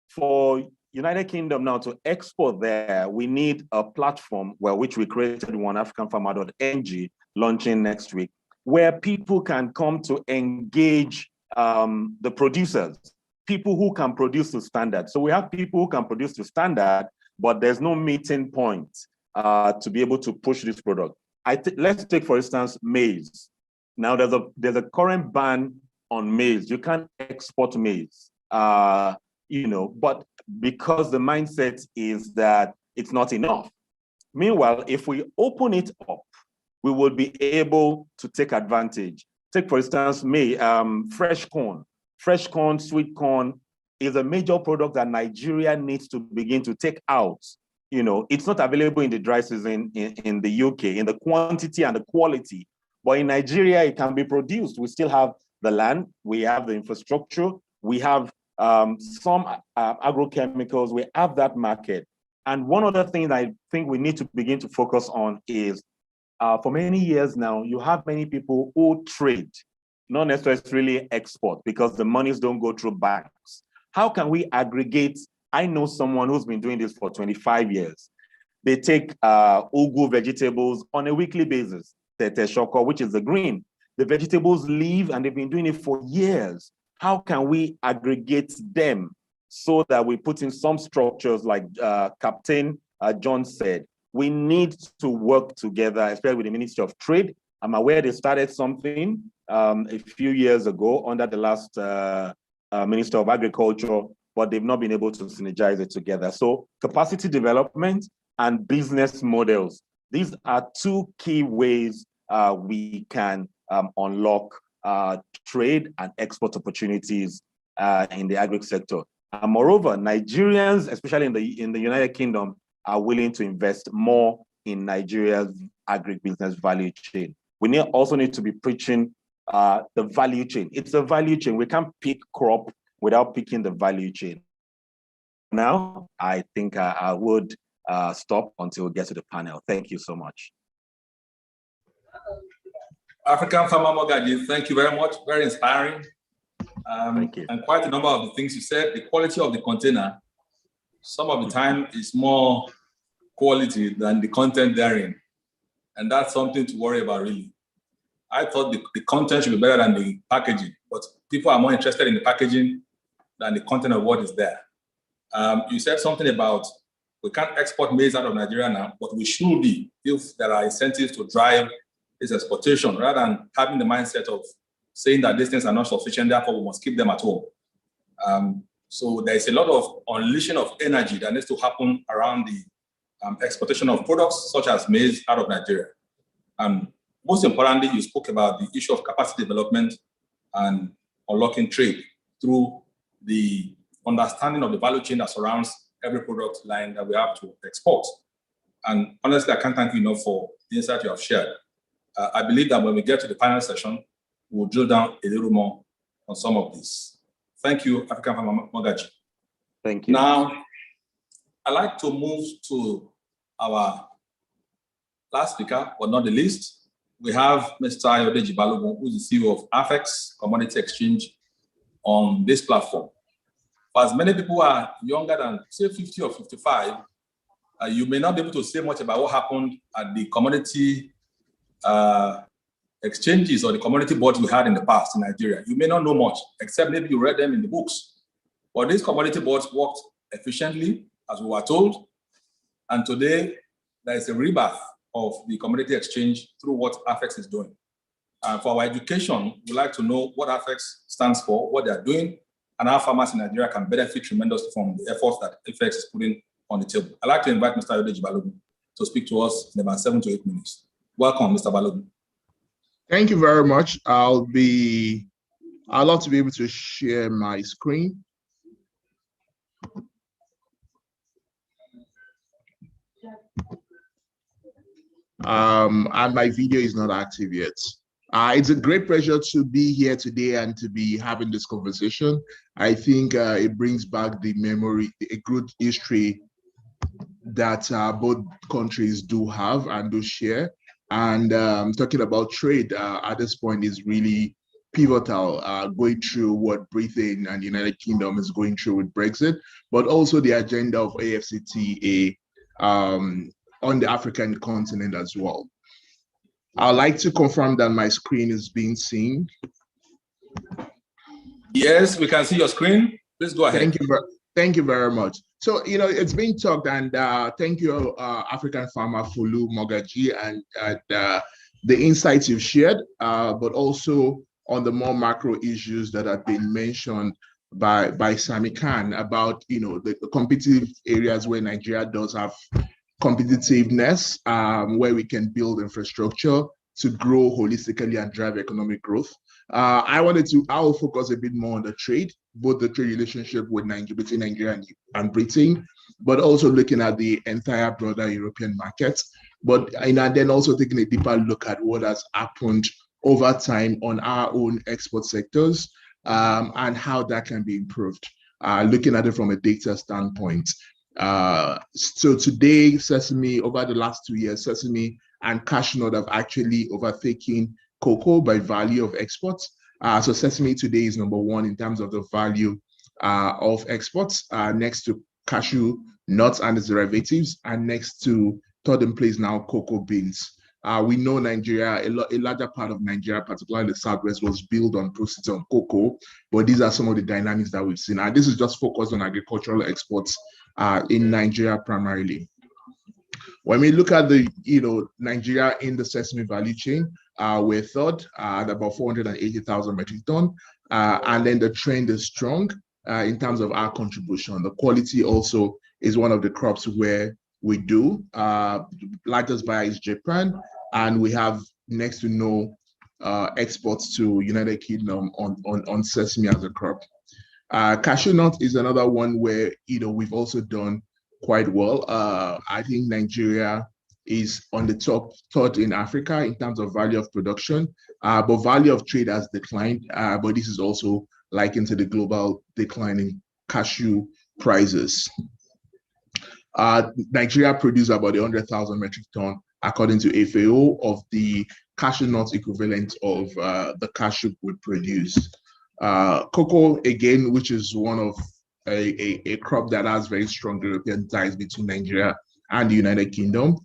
For United Kingdom now to export there, we need a platform which we created, oneafricanfarmer.ng, launching next week, where people can come to engage the producers, people who can produce to standard. So we have people who can produce to standard, but there's no meeting point to be able to push this product. Let's take, for instance, maize. Now there's a current ban on maize. You can't export maize, but because the mindset is that it's not enough. Meanwhile, if we open it up, we will be able to take advantage. Take, for instance, fresh corn. Fresh corn, sweet corn is a major product that Nigeria needs to begin to take out. It's not available in the dry season in the UK, in the quantity and the quality. But in Nigeria, it can be produced. We still have the land, we have the infrastructure, we have some agrochemicals, we have that market. And one other thing that I think we need to begin to focus on is, for many years now, you have many people who trade, not necessarily export, because the monies don't go through banks. How can we aggregate I know someone who's been doing this for 25 years. They take ugu vegetables on a weekly basis, tete shoko, which is the green. The vegetables leave and they've been doing it for years. How can we aggregate them so that we put in some structures like Captain John said? We need to work together, especially with the Ministry of Trade. I'm aware they started something a few years ago under the last Minister of Agriculture, but they've not been able to synergize it together. So capacity development and business models. These are two key ways we can unlock trade and export opportunities in the agri sector. And moreover, Nigerians, especially in the United Kingdom, are willing to invest more in Nigeria's agribusiness value chain. We also need to be preaching the value chain. It's a value chain. We can't pick crop without picking the value chain. Now, I think I would stop until we get to the panel. Thank you so much. African Farmer Mogaji, thank you very much. Very inspiring. Thank you. And quite a number of the things you said. The quality of the container, some of the time is more quality than the content therein. And that's something to worry about, really. I thought the content should be better than the packaging, but people are more interested in the packaging than the content of what is there. You said something about we can't export maize out of Nigeria now, but we should be if there are incentives to drive this exportation rather than having the mindset of saying that these things are not sufficient, therefore we must keep them at home. So there is a lot of unleashing of energy that needs to happen around the exportation of products such as maize out of Nigeria. And most importantly, you spoke about the issue of capacity development and unlocking trade through the understanding of the value chain that surrounds every product line that we have to export. And honestly, I can't thank you enough for the insight you have shared. I believe that when we get to the panel session, we'll drill down a little more on some of this. Thank you, African Farmer Mogaji. Thank you. Now, I'd like to move to our last speaker, but not the least. We have Mr. Ayodeji Balogun, who is the CEO of Afex Commodity Exchange on this platform. For as many people are younger than, say, 50 or 55, you may not be able to say much about what happened at the commodity exchanges or the commodity boards we had in the past in Nigeria. You may not know much, except maybe you read them in the books. But these commodity boards worked efficiently, as we were told. And today, there is a rebirth of the commodity exchange through what Afex is doing. For our education, we'd like to know what Afex stands for, what they are doing, and how farmers in Nigeria can benefit tremendously from the efforts that Afex is putting on the table. I'd like to invite Mr. Ayodeji Balogun to speak to us in about 7 to 8 minutes. Welcome, Mr. Balogun. Thank you very much. I'd love to be able to share my screen. And my video is not active yet. It's a great pleasure to be here today and to be having this conversation. I think it brings back the memory, a good history that both countries do have and do share. And talking about trade at this point is really pivotal, going through what Britain and the United Kingdom is going through with Brexit, but also the agenda of AfCFTA on the African continent as well. I'd like to confirm that my screen is being seen. Yes, we can see your screen. Please go ahead. Thank you very much. So, it's been talked, and thank you, African Farmer Fulu Mogaji, and the insights you've shared, but also on the more macro issues that have been mentioned by Sami Khan about, the competitive areas where Nigeria does have competitiveness, where we can build infrastructure to grow holistically and drive economic growth. I will focus a bit more on the trade, both the trade relationship between Nigeria and Britain, but also looking at the entire broader European market. But then also taking a deeper look at what has happened over time on our own export sectors and how that can be improved, looking at it from a data standpoint. So today, Sesame, over the last 2 years, Sesame and Cashew Nut have actually overtaken cocoa by value of exports. So Sesame today is #1 in terms of the value of exports, next to cashew nuts and its derivatives, and next to third in place now cocoa beans. We know Nigeria, a larger part of Nigeria, particularly the Southwest, was built on proceeds on cocoa, but these are some of the dynamics that we've seen. And this is just focused on agricultural exports in Nigeria primarily. When we look at the, Nigeria in the sesame value chain, we're third at about 480,000 metric ton. And then the trend is strong in terms of our contribution. The quality also is one of the crops where we do. Largest buyer is Japan, and we have next to no exports to United Kingdom on sesame as a crop. Cashew nut is another one where we've also done quite well. I think Nigeria is on the top third in Africa in terms of value of production, but value of trade has declined. But this is also likened to the global declining cashew prices. Nigeria produced about 100,000 metric ton, according to FAO, of the cashew nut equivalent of the cashew we produce. Cocoa, again, which is one of a crop that has very strong European ties between Nigeria and the United Kingdom.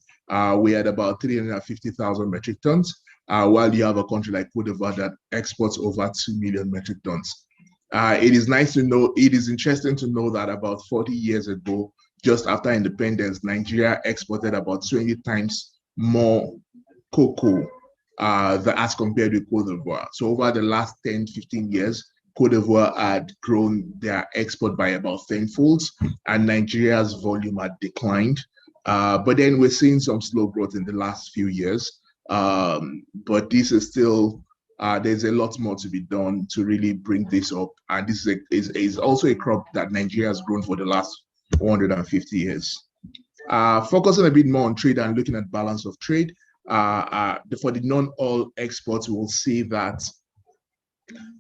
We had about 350,000 metric tons, while you have a country like Cote d'Ivoire that exports over 2 million metric tons. It is nice to know, it is interesting to know that about 40 years ago, just after independence, Nigeria exported about 20 times more cocoa as compared with Cote d'Ivoire. So over the last 10, 15 years, Cote d'Ivoire had grown their export by about 10-fold, and Nigeria's volume had declined. But then we're seeing some slow growth in the last few years. But this is still, there's a lot more to be done to really bring this up. And this is also a crop that Nigeria has grown for the last 150 years. Focusing a bit more on trade and looking at balance of trade, for the non-oil exports, we'll see that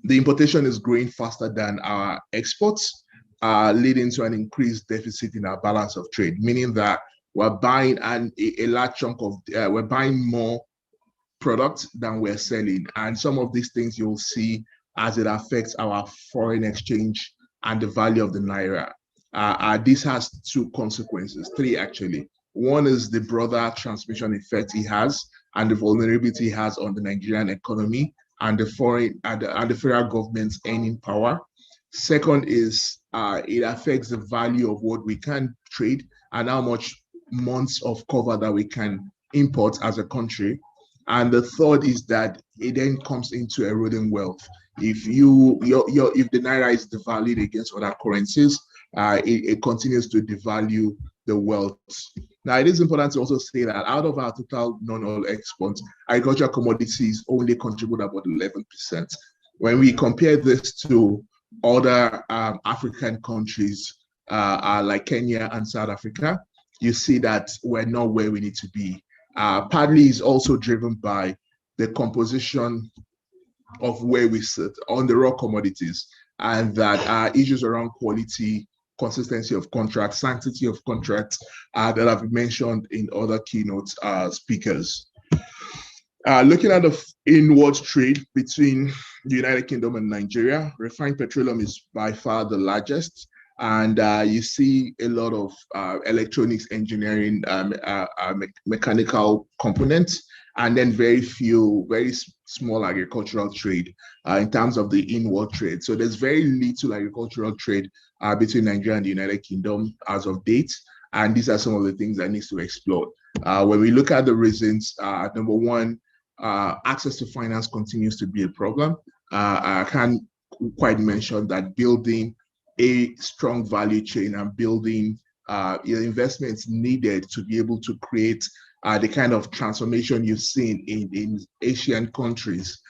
the importation is growing faster than our exports, leading to an increased deficit in our balance of trade, meaning that we're buying a large chunk of, we're buying more products than we're selling. And some of these things you'll see as it affects our foreign exchange and the value of the Naira. This has two consequences, three actually. One is the broader transmission effect it has and the vulnerability it has on the Nigerian economy and the foreign and the federal government's earning power. Second is it affects the value of what we can trade and how much months of cover that we can import as a country. And the third is that it then comes into eroding wealth. If if the Naira is devalued against other currencies, it continues to devalue the wealth. Now, it is important to also say that out of our total non-oil exports, agricultural commodities only contribute about 11%. When we compare this to other African countries like Kenya and South Africa, you see that we're not where we need to be. Partly is also driven by the composition of where we sit on the raw commodities, and that issues around quality, consistency of contracts, sanctity of contracts that have been mentioned in other keynote speakers. Looking at the inward trade between the United Kingdom and Nigeria, refined petroleum is by far the largest. And you see a lot of electronics engineering, mechanical components, and then very small agricultural trade in terms of the inward trade. So there's very little agricultural trade between Nigeria and the United Kingdom as of date. And these are some of the things that needs to explore. When we look at the reasons, number one, access to finance continues to be a problem. I can't quite mention that building a strong value chain and building investments needed to be able to create the kind of transformation you've seen in Asian countries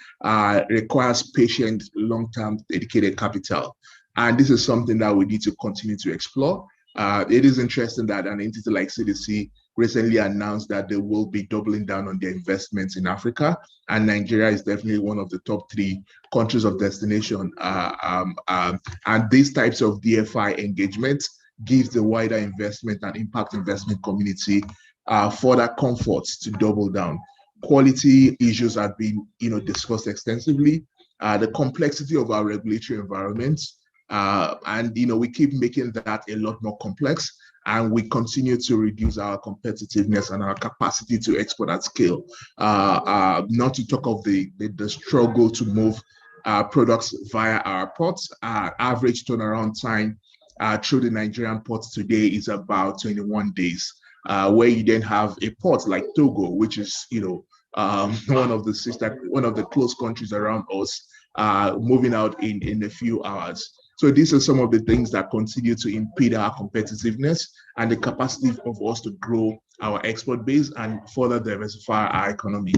requires patient, long-term, dedicated capital. And this is something that we need to continue to explore. It is interesting that an entity like CDC recently announced that they will be doubling down on their investments in Africa, and Nigeria is definitely one of the top 3 countries of destination. And these types of DFI engagements gives the wider investment and impact investment community further comforts to double down. Quality issues have been discussed extensively. The complexity of our regulatory environments And we keep making that a lot more complex, and we continue to reduce our competitiveness and our capacity to export at scale. Not to talk of the struggle to move products via our ports. Average turnaround time through the Nigerian ports today is about 21 days, where you then have a port like Togo, which is one of the close countries around us, moving out in a few hours. So these are some of the things that continue to impede our competitiveness and the capacity of us to grow our export base and further diversify our economy.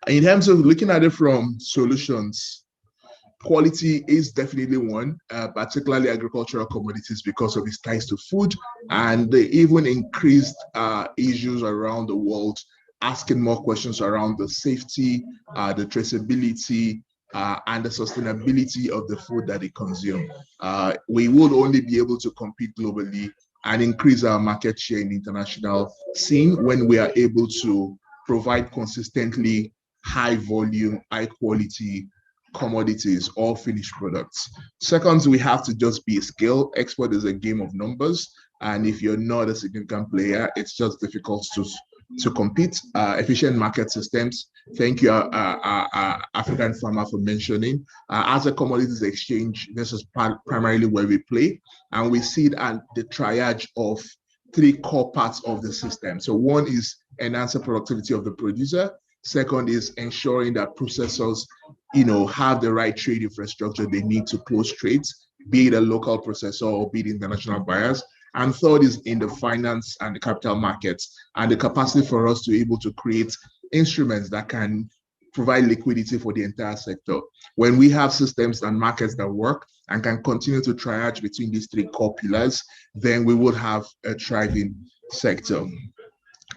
In terms of looking at it from solutions, quality is definitely one, particularly agricultural commodities, because of its ties to food, and the even increased issues around the world, asking more questions around the safety, the traceability, and the sustainability of the food that they consume. We will only be able to compete globally and increase our market share in the international scene when we are able to provide consistently high volume, high quality commodities or finished products. Second, we have to just be a scale. Export is a game of numbers, and if you're not a significant player, it's just difficult to compete. Efficient market systems. Thank you, African Farmer, for mentioning. As a commodities exchange, this is primarily where we play, and we see it at the triage of three core parts of the system. So one is enhance the productivity of the producer. Second is ensuring that processors, have the right trade infrastructure they need to close trades, be it a local processor or be it international buyers. And third is in the finance and the capital markets, and the capacity for us to be able to create instruments that can provide liquidity for the entire sector. When we have systems and markets that work and can continue to triage between these three core pillars, then we would have a thriving sector.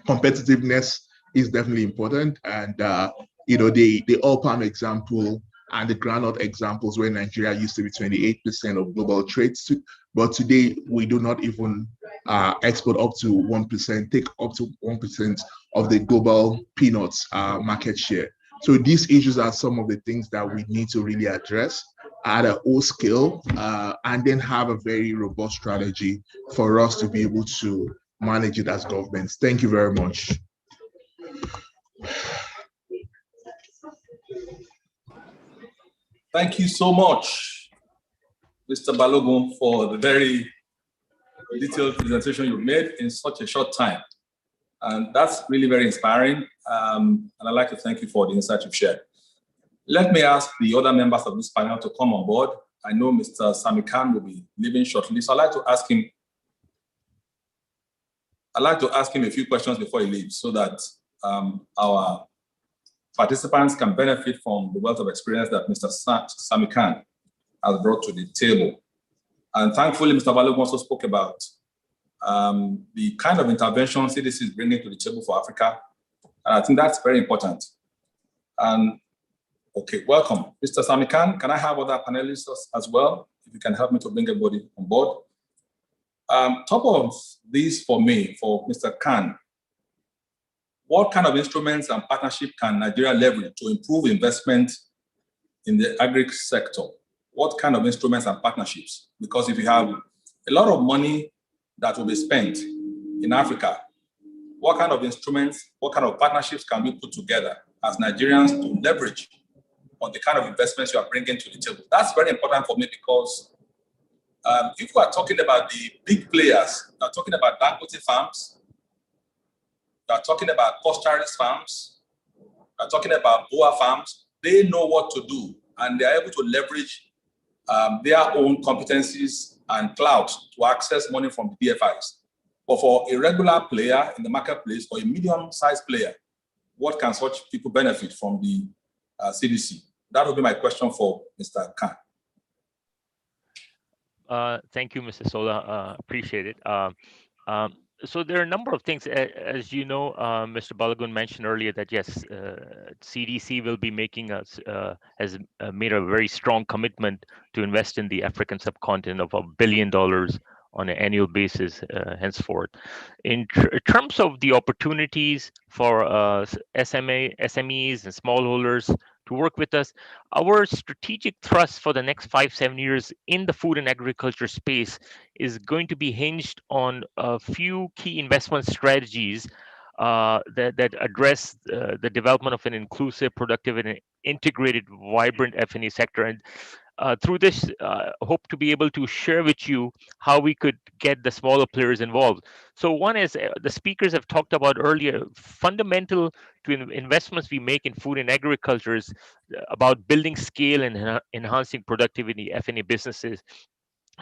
Competitiveness is definitely important, and the oil palm example and the groundnut examples, where Nigeria used to be 28% of global trade, but today we do not even export up to 1%, take up to 1% of the global peanuts market share. So these issues are some of the things that we need to really address at a whole scale, and then have a very robust strategy for us to be able to manage it as governments. Thank you very much. Thank you so much, Mr. Balogun, for the very detailed presentation you made in such a short time. And that's really very inspiring. And I'd like to thank you for the insight you've shared. Let me ask the other members of this panel to come on board. I know Mr. Sami Khan will be leaving shortly, so I'd like to ask him a few questions before he leaves, so that our participants can benefit from the wealth of experience that Mr. Sami Khan has brought to the table. And thankfully, Mr. Balogun also spoke about the kind of intervention CDC is bringing to the table for Africa. And I think that's very important. And okay, welcome. Mr. Sami Khan, can I have other panelists as well? If you can help me to bring everybody on board. Top of this for me, for Mr. Khan, what kind of instruments and partnership can Nigeria leverage to improve investment in the agri sector? What kind of instruments and partnerships? Because if you have a lot of money that will be spent in Africa, what kind of instruments, what kind of partnerships can we put together as Nigerians to leverage on the kind of investments you are bringing to the table? That's very important for me, because if we are talking about the big players, we are talking about Dangote farms, we are talking about Costaris farms, we are talking about Boa farms. They know what to do, and they are able to leverage their own competencies and clout to access money from the DFIs. But for a regular player in the marketplace, or a medium-sized player, what can such people benefit from the CDC? That would be my question for Mr. Khan. Thank you, Mr. Sola. Appreciate it. So there are a number of things, as you know, Mr. Balogun mentioned earlier that yes, CDC will be making has made a very strong commitment to invest in the African subcontinent of $1 billion on an annual basis henceforth. In terms of the opportunities for SMEs and smallholders to work with us. Our strategic thrust for the next 5-7 years in the food and agriculture space is going to be hinged on a few key investment strategies that address the development of an inclusive, productive, and integrated, vibrant F&E sector. And through this, hope to be able to share with you how we could get the smaller players involved. So one is the speakers have talked about earlier, fundamental to investments we make in food and agriculture is about building scale and enhancing productivity F&E businesses.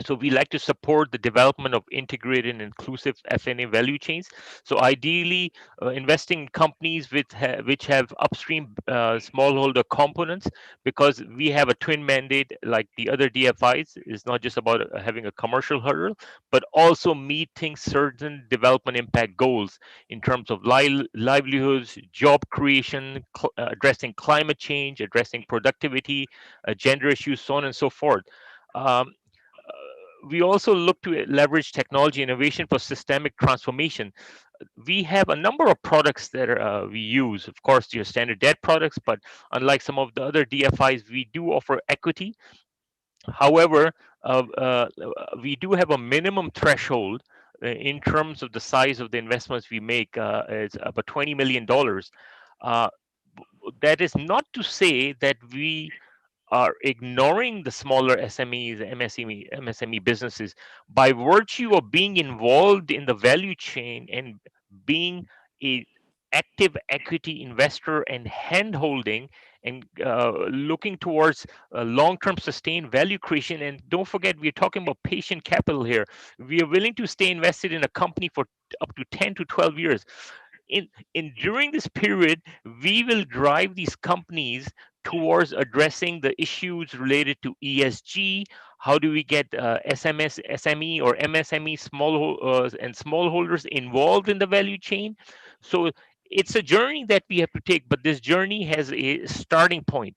So we like to support the development of integrated and inclusive F&A value chains. So ideally, investing in companies which have upstream smallholder components, because we have a twin mandate like the other DFIs. It's not just about having a commercial hurdle, but also meeting certain development impact goals in terms of livelihoods, job creation, addressing climate change, addressing productivity, gender issues, so on and so forth. We also look to leverage technology innovation for systemic transformation. We have a number of products that we use. Of course, your standard debt products, but unlike some of the other DFIs, we do offer equity. However, we do have a minimum threshold in terms of the size of the investments we make. It's about $20 million. That is not to say that we are ignoring the smaller SMEs, MSME businesses. By virtue of being involved in the value chain and being a active equity investor and hand-holding and looking towards long-term sustained value creation. And don't forget, we're talking about patient capital here. We are willing to stay invested in a company for up to 10 to 12 years. During this period, we will drive these companies towards addressing the issues related to ESG. How do we get SME or MSME smallholders involved in the value chain? So it's a journey that we have to take, but this journey has a starting point.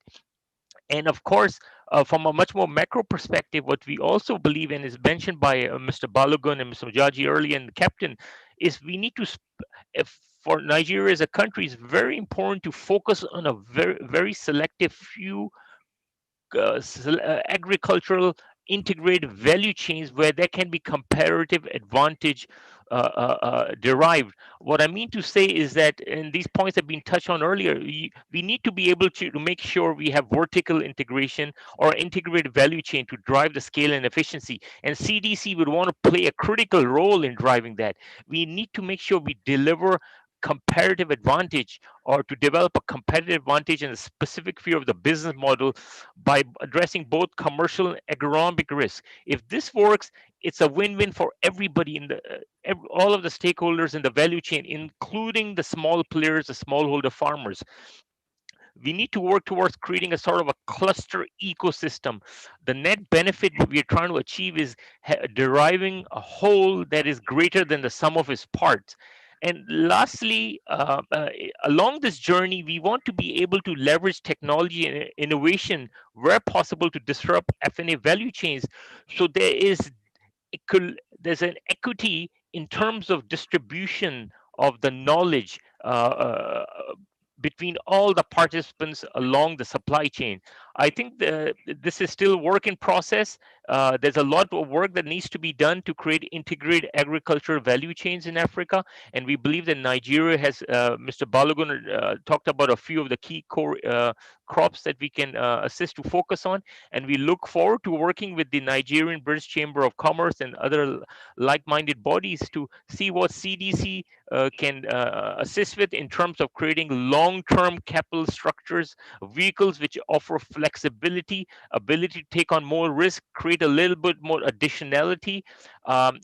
And of course, from a much more macro perspective, what we also believe, and is mentioned by Mr. Balogun and Mr. Mujaji earlier and the captain, is we need to, for Nigeria as a country, it's very important to focus on a very selective few agricultural integrated value chains where there can be comparative advantage derived. What I mean to say is that, and these points have been touched on earlier, we need to be able to make sure we have vertical integration or integrated value chain to drive the scale and efficiency. And CDC would want to play a critical role in driving that. We need to make sure we deliver comparative advantage, or to develop a competitive advantage in a specific field of the business model by addressing both commercial and agronomic risk. If this works, it's a win-win for everybody in all of the stakeholders in the value chain, including the small players, the smallholder farmers. We need to work towards creating a sort of a cluster ecosystem. The net benefit we are trying to achieve is deriving a whole that is greater than the sum of its parts. And lastly, along this journey, we want to be able to leverage technology and innovation where possible to disrupt F&A value chains. So there's an equity in terms of distribution of the knowledge between all the participants along the supply chain. I think this is still work in process. There's a lot of work that needs to be done to create integrated agricultural value chains in Africa. And we believe that Nigeria has, Mr. Balogun talked about a few of the key core crops that we can assist to focus on. And we look forward to working with the Nigerian-British Chamber of Commerce and other like-minded bodies to see what CDC can assist with in terms of creating long-term capital structures, vehicles which offer flexibility, ability to take on more risk, create a little bit more additionality.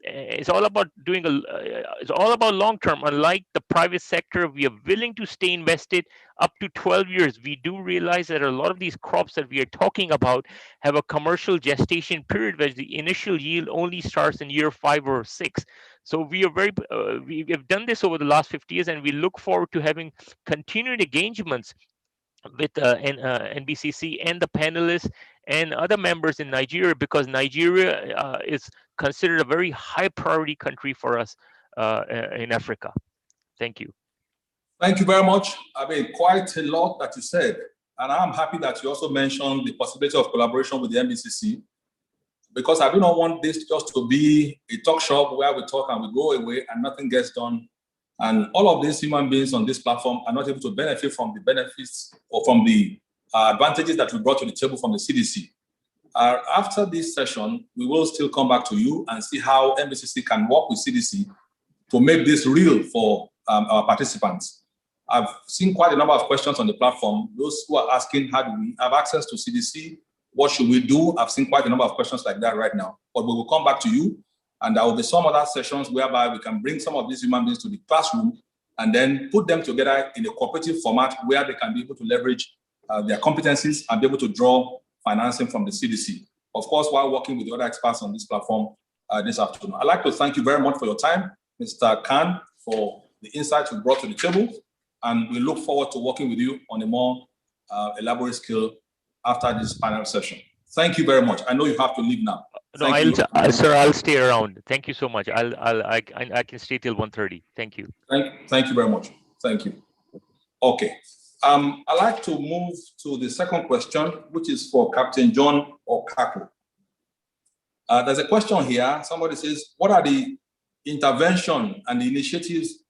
It's all about it's all about long-term. Unlike the private sector, we are willing to stay invested up to 12 years. We do realize that a lot of these crops that we are talking about have a commercial gestation period where the initial yield only starts in year 5 or 6. So we are we have done this over the last 50 years, and we look forward to having continued engagements with NBCC and the panelists and other members in Nigeria, because Nigeria is considered a very high priority country for us in Africa. Thank you. Thank you very much. I mean, quite a lot that you said. And I'm happy that you also mentioned the possibility of collaboration with the MBCC, because I do not want this just to be a talk shop where we talk and we go away and nothing gets done. And all of these human beings on this platform are not able to benefit from the benefits or from the advantages that we brought to the table from the CDC. After this session, we will still come back to you and see how MBCC can work with CDC to make this real for our participants. I've seen quite a number of questions on the platform. Those who are asking, how do we have access to CDC? What should we do? I've seen quite a number of questions like that right now, but we will come back to you. And there will be some other sessions whereby we can bring some of these human beings to the classroom and then put them together in a cooperative format where they can be able to leverage their competencies and be able to draw financing from the CDC. Of course, while working with the other experts on this platform this afternoon. I'd like to thank you very much for your time, Mr. Khan, for the insights you brought to the table. And we look forward to working with you on a more elaborate scale after this panel session. Thank you very much. I know you have to leave now. No, sir, I'll stay around. Thank you so much. I can stay till 1:30. Thank you. Thank you very much. Thank you. Okay. I'd like to move to the second question, which is for Captain John Okaku. There's a question here. Somebody says, what are the intervention and the initiatives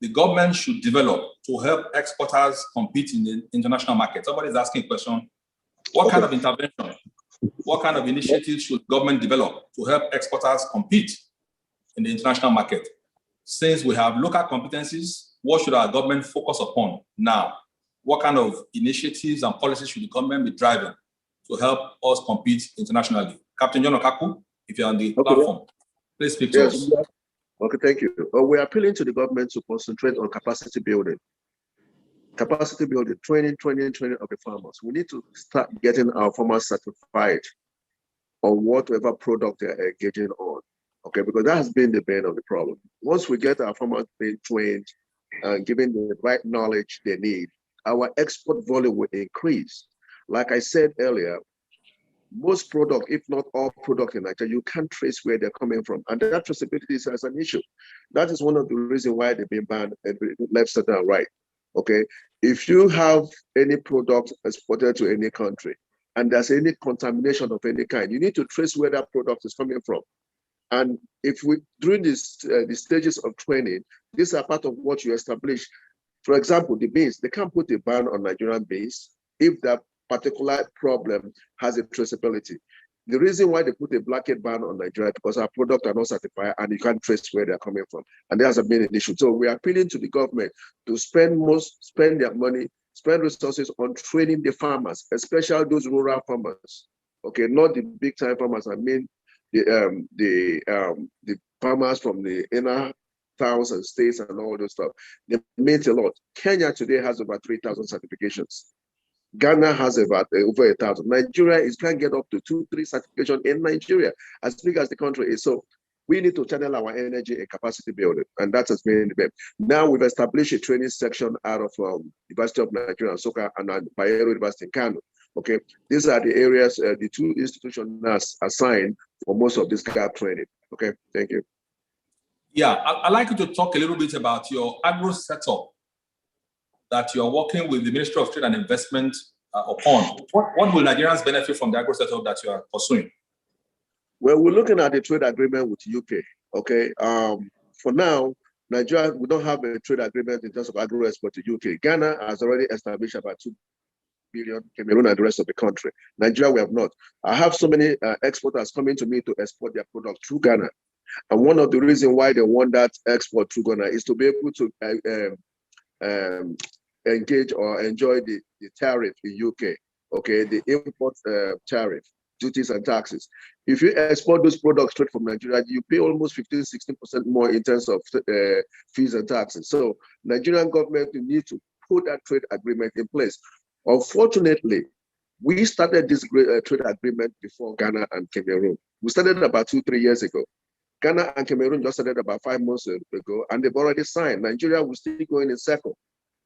the government should develop to help exporters compete in the international market? Somebody is asking a question. What kind of intervention, what kind of initiatives should government develop to help exporters compete in the international market? Since we have local competencies, what should our government focus upon now? What kind of initiatives and policies should the government be driving to help us compete internationally? Captain John Okaku, if you're on the platform, please speak to us. Okay, thank you. We are appealing to the government to concentrate on capacity building. Capacity building, training of the farmers. We need to start getting our farmers certified on whatever product they're engaging on. Okay, because that has been the bane of the problem. Once we get our farmers being trained and given the right knowledge they need, our export volume will increase. Like I said earlier, most product, if not all product in Nigeria, you can't trace where they're coming from. And that traceability is an issue. That is one of the reasons why they've been banned left, center, and right. Okay, if you have any product exported to any country and there's any contamination of any kind, you need to trace where that product is coming from. And if we, during this, the stages of training, these are part of what you establish. For example, the beans, they can't put a ban on Nigerian beans if that particular problem has a traceability. The reason why they put a blanket ban on Nigeria is because our products are not certified and you can't trace where they're coming from. And that's a main issue. So we are appealing to the government to spend their money, spend resources on training the farmers, especially those rural farmers. Okay, not the big time farmers. I mean the farmers from the inner towns and states and all those stuff. They mean a lot. Kenya today has over 3,000 certifications. Ghana has about over 1,000. Nigeria can get up to 2-3 certifications in Nigeria, as big as the country is. So we need to channel our energy in capacity building, and that has been the best. Now we've established a training section out of University of Nigeria, Nsukka, and Bayero University in Kano. Okay, these are the areas the two institutions are assigned for most of this gap training. Okay, thank you. Yeah, I'd like you to talk a little bit about your agro setup that you're working with the Ministry of Trade and Investment upon. What will Nigerians benefit from the agro setup that you are pursuing? Well, we're looking at the trade agreement with UK. Okay, for now, Nigeria, we don't have a trade agreement in terms of agro export to UK. Ghana has already established about 2 billion, Cameroon and the rest of the country. Nigeria, we have not. I have so many exporters coming to me to export their product through Ghana. And one of the reasons why they want that export through Ghana is to be able to engage or enjoy the tariff in UK, okay, the import tariff, duties and taxes. If you export those products straight from Nigeria, you pay almost 15–16% more in terms of fees and taxes. So Nigerian government need to put that trade agreement in place. Unfortunately, we started this trade agreement before Ghana and Cameroon. We started about 2–3 years ago. Ghana and Cameroon just started about 5 months ago, and they've already signed. Nigeria will still going in circle.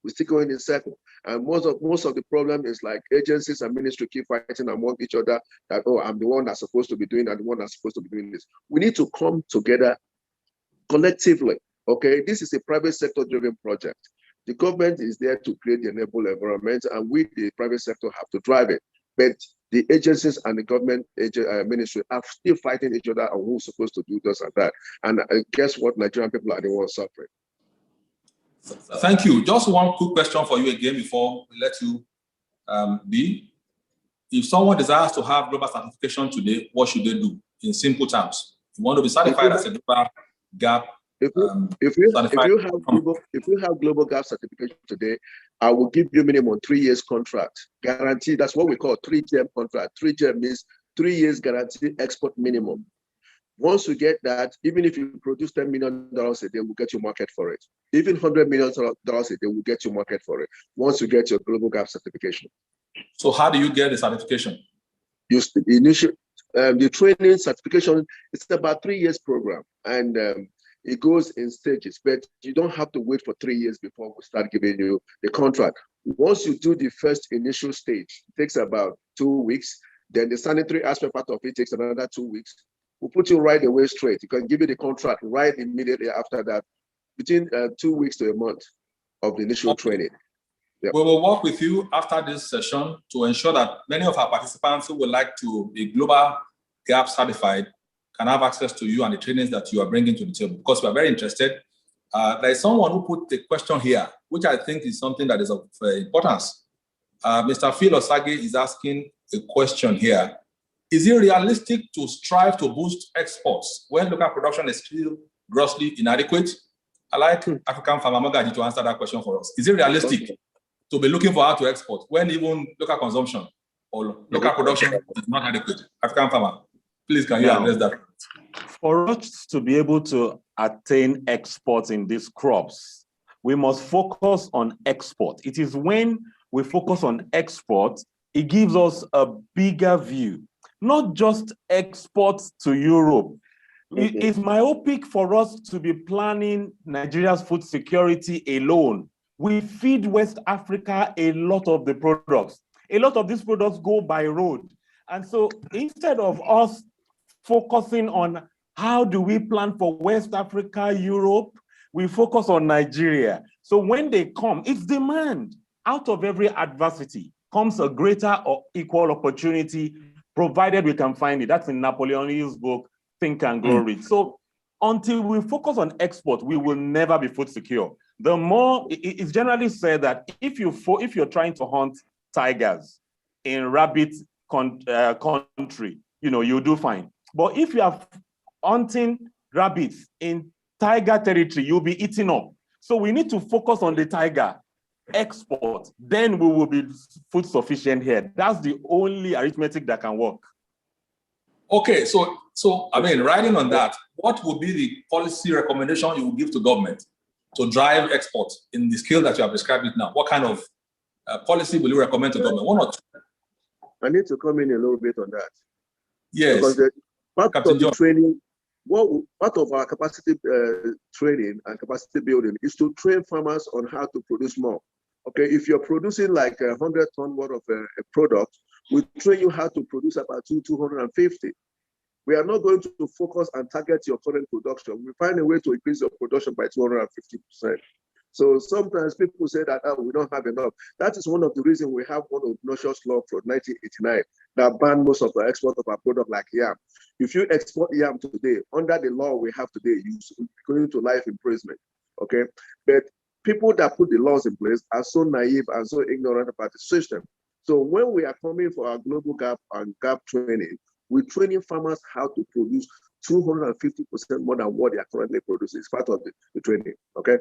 We're still going in circle. And most of the problem is like agencies and ministry keep fighting among each other that, oh, I'm the one that's supposed to be doing that, the one that's supposed to be doing this. We need to come together collectively. Okay, this is a private sector driven project. The government is there to create the enable environment, and we, the private sector, have to drive it. But the agencies and the government ministry are still fighting each other on who's supposed to do this and that. And guess what? Nigerian people are the ones suffering. Thank you. Just one quick question for you again before we let you be. If someone desires to have global certification today, what should they do? In simple terms, you want to be certified as a global GAP. If you have global GAP certification today, I will give you minimum 3 years contract guarantee. That's what we call 3-term contract. 3-term means 3 years guarantee export minimum. Once you get that, even if you produce $10 million a day, we'll get you market for it. Even $100 million a day, we'll get you market for it. Once you get your global GAP certification. So how do you get the certification? The training certification, it's about 3 years program, and it goes in stages, but you don't have to wait for 3 years before we start giving you the contract. Once you do the first initial stage, it takes about 2 weeks. Then the sanitary aspect part of it takes another 2 weeks. We'll put you right away straight. You can give you the contract right immediately after that, between 2 weeks to a month of the initial training. Yep. We will work with you after this session to ensure that many of our participants who would like to be global GAP certified can have access to you and the trainings that you are bringing to the table, because we are very interested. There is someone who put the question here, which I think is something that is of importance. Mr. Phil Osage is asking a question here. Is it realistic to strive to boost exports when local production is still grossly inadequate? I'd like African Farmer Mogaji to answer that question for us. Is it realistic to be looking for how to export when even local consumption or local production is not adequate? African Farmer, please, can you address that? For us to be able to attain exports in these crops, we must focus on export. It is when we focus on export, it gives us a bigger view, not just exports to Europe. It's myopic for us to be planning Nigeria's food security alone. We feed West Africa a lot of the products. A lot of these products go by road. And so instead of us focusing on how do we plan for West Africa, Europe, we focus on Nigeria. So when they come, it's demand. Out of every adversity comes a greater or equal opportunity, provided we can find it. That's in Napoleon Hill's book, Think and Grow Rich. So until we focus on export, we will never be food secure. The more, it's generally said that if you're trying to hunt tigers in rabbit country, you do fine. But if you are hunting rabbits in tiger territory, you'll be eaten up. So we need to focus on the tiger export. Then we will be food sufficient here. That's the only arithmetic that can work. Okay, so I mean, riding on that, what would be the policy recommendation you would give to government to drive export in the scale that you have described it now? What kind of policy will you recommend to government? One or two? I need to come in a little bit on that. Yes. Because part of the training, part of our capacity training and capacity building is to train farmers on how to produce more. Okay, if you're producing like 100 ton worth of a product, we train you how to produce about 250. We are not going to focus and target your current production. We find a way to increase your production by 250%. So sometimes people say that we don't have enough. That is one of the reasons we have one obnoxious law from 1989 that banned most of the export of our product like yam. If you export yam today, under the law we have today, you're going to life imprisonment. Okay, but people that put the laws in place are so naive and so ignorant about the system. So when we are coming for our global GAP and GAP training, we're training farmers how to produce 250% more than what they are currently producing. It's part of the training, okay?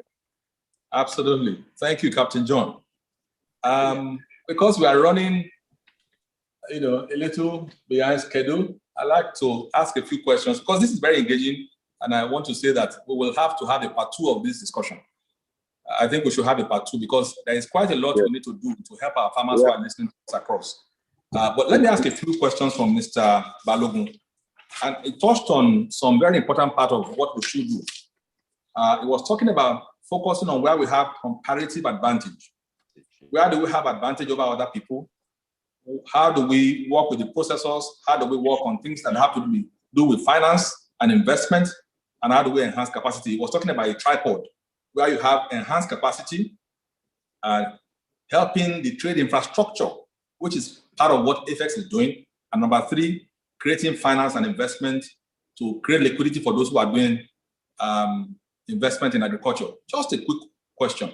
Absolutely. Thank you, Captain John. Because we are running, a little behind schedule, I'd like to ask a few questions because this is very engaging, and I want to say that we will have to have a part 2 of this discussion. I think we should have a part 2 because there is quite a lot we need to do to help our farmers who are listening to us across. But let me ask a few questions from Mr. Balogun. And it touched on some very important part of what we should do. It was talking about focusing on where we have comparative advantage. Where do we have advantage over other people? How do we work with the processors? How do we work on things that have to do with finance and investment? And how do we enhance capacity? He was talking about a tripod where you have enhanced capacity, helping the trade infrastructure, which is part of what AFEX is doing. And number 3, creating finance and investment to create liquidity for those who are doing investment in agriculture. Just a quick question.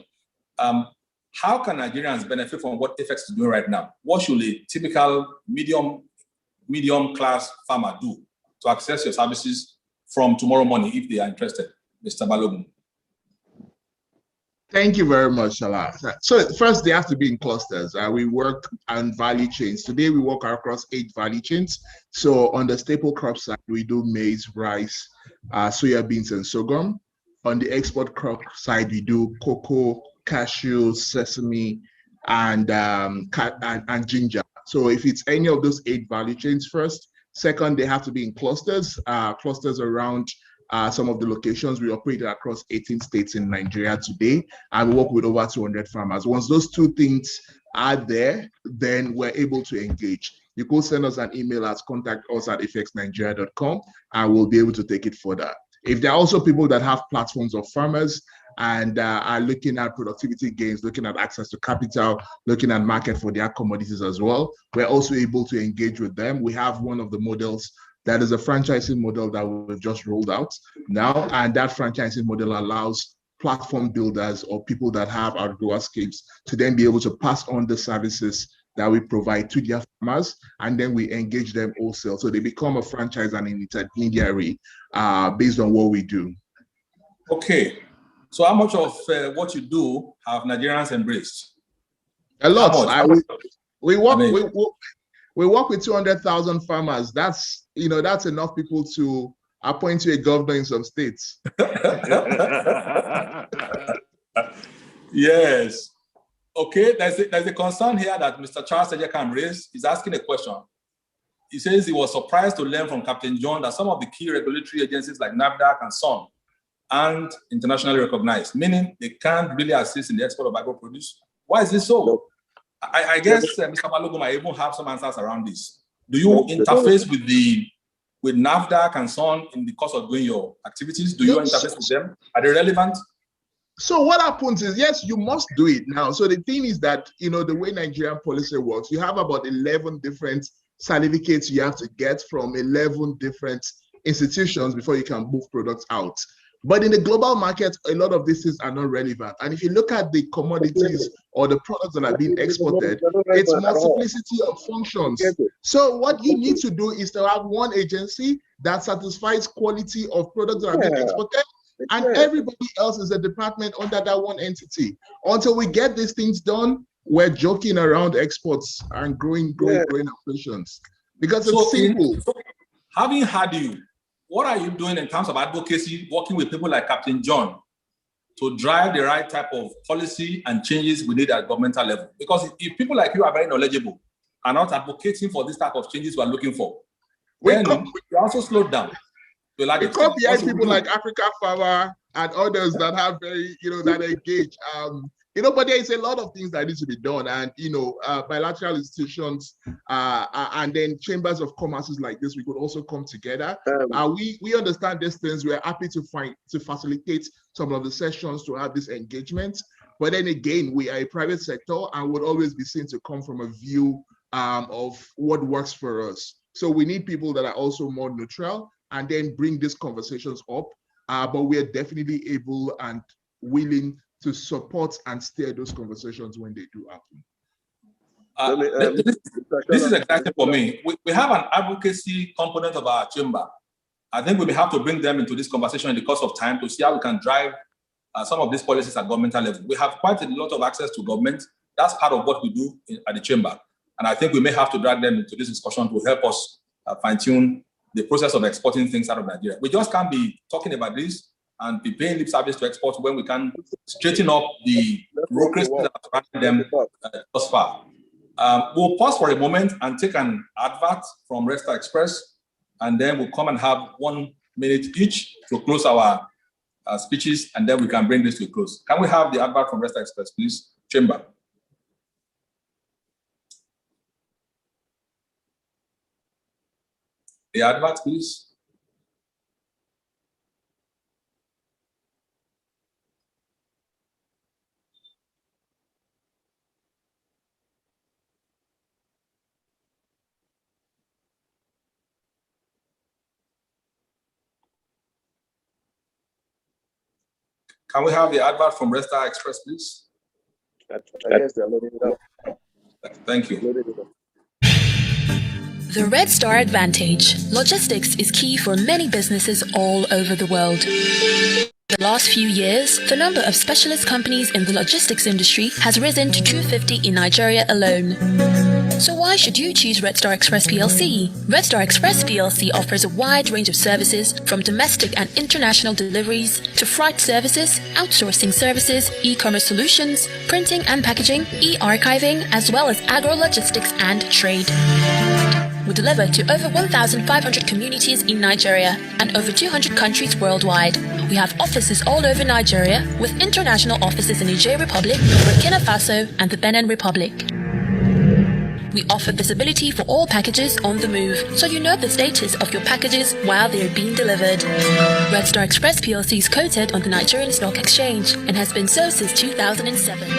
How can Nigerians benefit from what AFEX is doing right now? What should a typical medium class farmer do to access your services from tomorrow morning if they are interested? Mr. Balogun. Thank you very much, Salah. So first, they have to be in clusters. We work on value chains. Today, we work across 8 value chains. So on the staple crop side, we do maize, rice, soya beans, and sorghum. On the export crop side, we do cocoa, cashew, sesame, and ginger. So if it's any of those 8 value chains first. Second, they have to be in clusters, clusters around some of the locations. We operate across 18 states in Nigeria today, and we work with over 200 farmers. Once those 2 things are there, then we're able to engage. You could send us an email at contact@afexnigeria.com, and we'll be able to take it further. If there are also people that have platforms of farmers and are looking at productivity gains, looking at access to capital, looking at market for their commodities as well, we're also able to engage with them. We have one of the models that is a franchising model that we've just rolled out now, and that franchising model allows platform builders or people that have outgrower schemes to then be able to pass on the services that we provide to their farmers, and then we engage them wholesale. So they become a franchise and an intermediary based on what we do. Okay. So how much of what you do have Nigerians embraced? A lot. We work with 200,000 farmers. That's enough people to appoint to a governor in some states. Yes. Okay, there's a concern here that Mr. Charles Ejekam raised. He's asking a question. He says he was surprised to learn from Captain John that some of the key regulatory agencies like NAFDAC and SON aren't internationally recognized, meaning they can't really assist in the export of agro-produce. Why is this so? No. I guess Mr. Balogun might even have some answers around this. Do you interface with NAFDAC and SON in the course of doing your activities? Do you interface with them? Are they relevant? So what happens is, yes, you must do it now. So the thing is that, the way Nigerian policy works, you have about 11 different certificates you have to get from 11 different institutions before you can move products out. But in the global market, a lot of these things are not relevant. And if you look at the commodities or the products that are being exported, it's multiplicity of functions. So what you need to do is to have one agency that satisfies quality of products that are being exported, and everybody else is a department under that one entity. Until we get these things done, we're joking around exports and growing operations. Because it's simple. Having had you, what are you doing in terms of advocacy, working with people like Captain John to drive the right type of policy and changes we need at governmental level? Because if people like you are very knowledgeable, are not advocating for this type of changes we are looking for, then we also slowed down. We come behind people like Africa Farmer and others that have very, that engage. But there is a lot of things that need to be done, and bilateral institutions and then chambers of commerces like this, we could also come together. We understand these things. We're happy to facilitate some of the sessions to have this engagement. But then again, we are a private sector and would always be seen to come from a view of what works for us. So we need people that are also more neutral and then bring these conversations up. But we are definitely able and willing to support and steer those conversations when they do happen. This is exciting for me. We have an advocacy component of our chamber. I think we may have to bring them into this conversation in the course of time to see how we can drive some of these policies at governmental level. We have quite a lot of access to government. That's part of what we do at the chamber. And I think we may have to drag them into this discussion to help us fine-tune the process of exporting things out of Nigeria. We just can't be talking about this and be paying lip service to export when we can straighten up the bureaucracy that has run them thus far. We'll pause for a moment and take an advert from Restaurant Express, and then we'll come and have 1 minute each to close our speeches, and then we can bring this to a close. Can we have the advert from Restaurant Express, please? Chamber. The advert, please. Can we have the advert from Restaurant Express, please? Yes, they're loading it up. Thank you. The Red Star Advantage. Logistics is key for many businesses all over the world. The last few years, the number of specialist companies in the logistics industry has risen to 250 in Nigeria alone. So why should you choose Red Star Express PLC? Red Star Express PLC offers a wide range of services from domestic and international deliveries to freight services, outsourcing services, e-commerce solutions, printing and packaging, e-archiving, as well as agro-logistics and trade. We deliver to over 1,500 communities in Nigeria and over 200 countries worldwide. We have offices all over Nigeria with international offices in Niger Republic, Burkina Faso, and the Benin Republic. We offer visibility for all packages on the move, so you know the status of your packages while they are being delivered. Red Star Express PLC is quoted on the Nigerian Stock Exchange and has been so since 2007.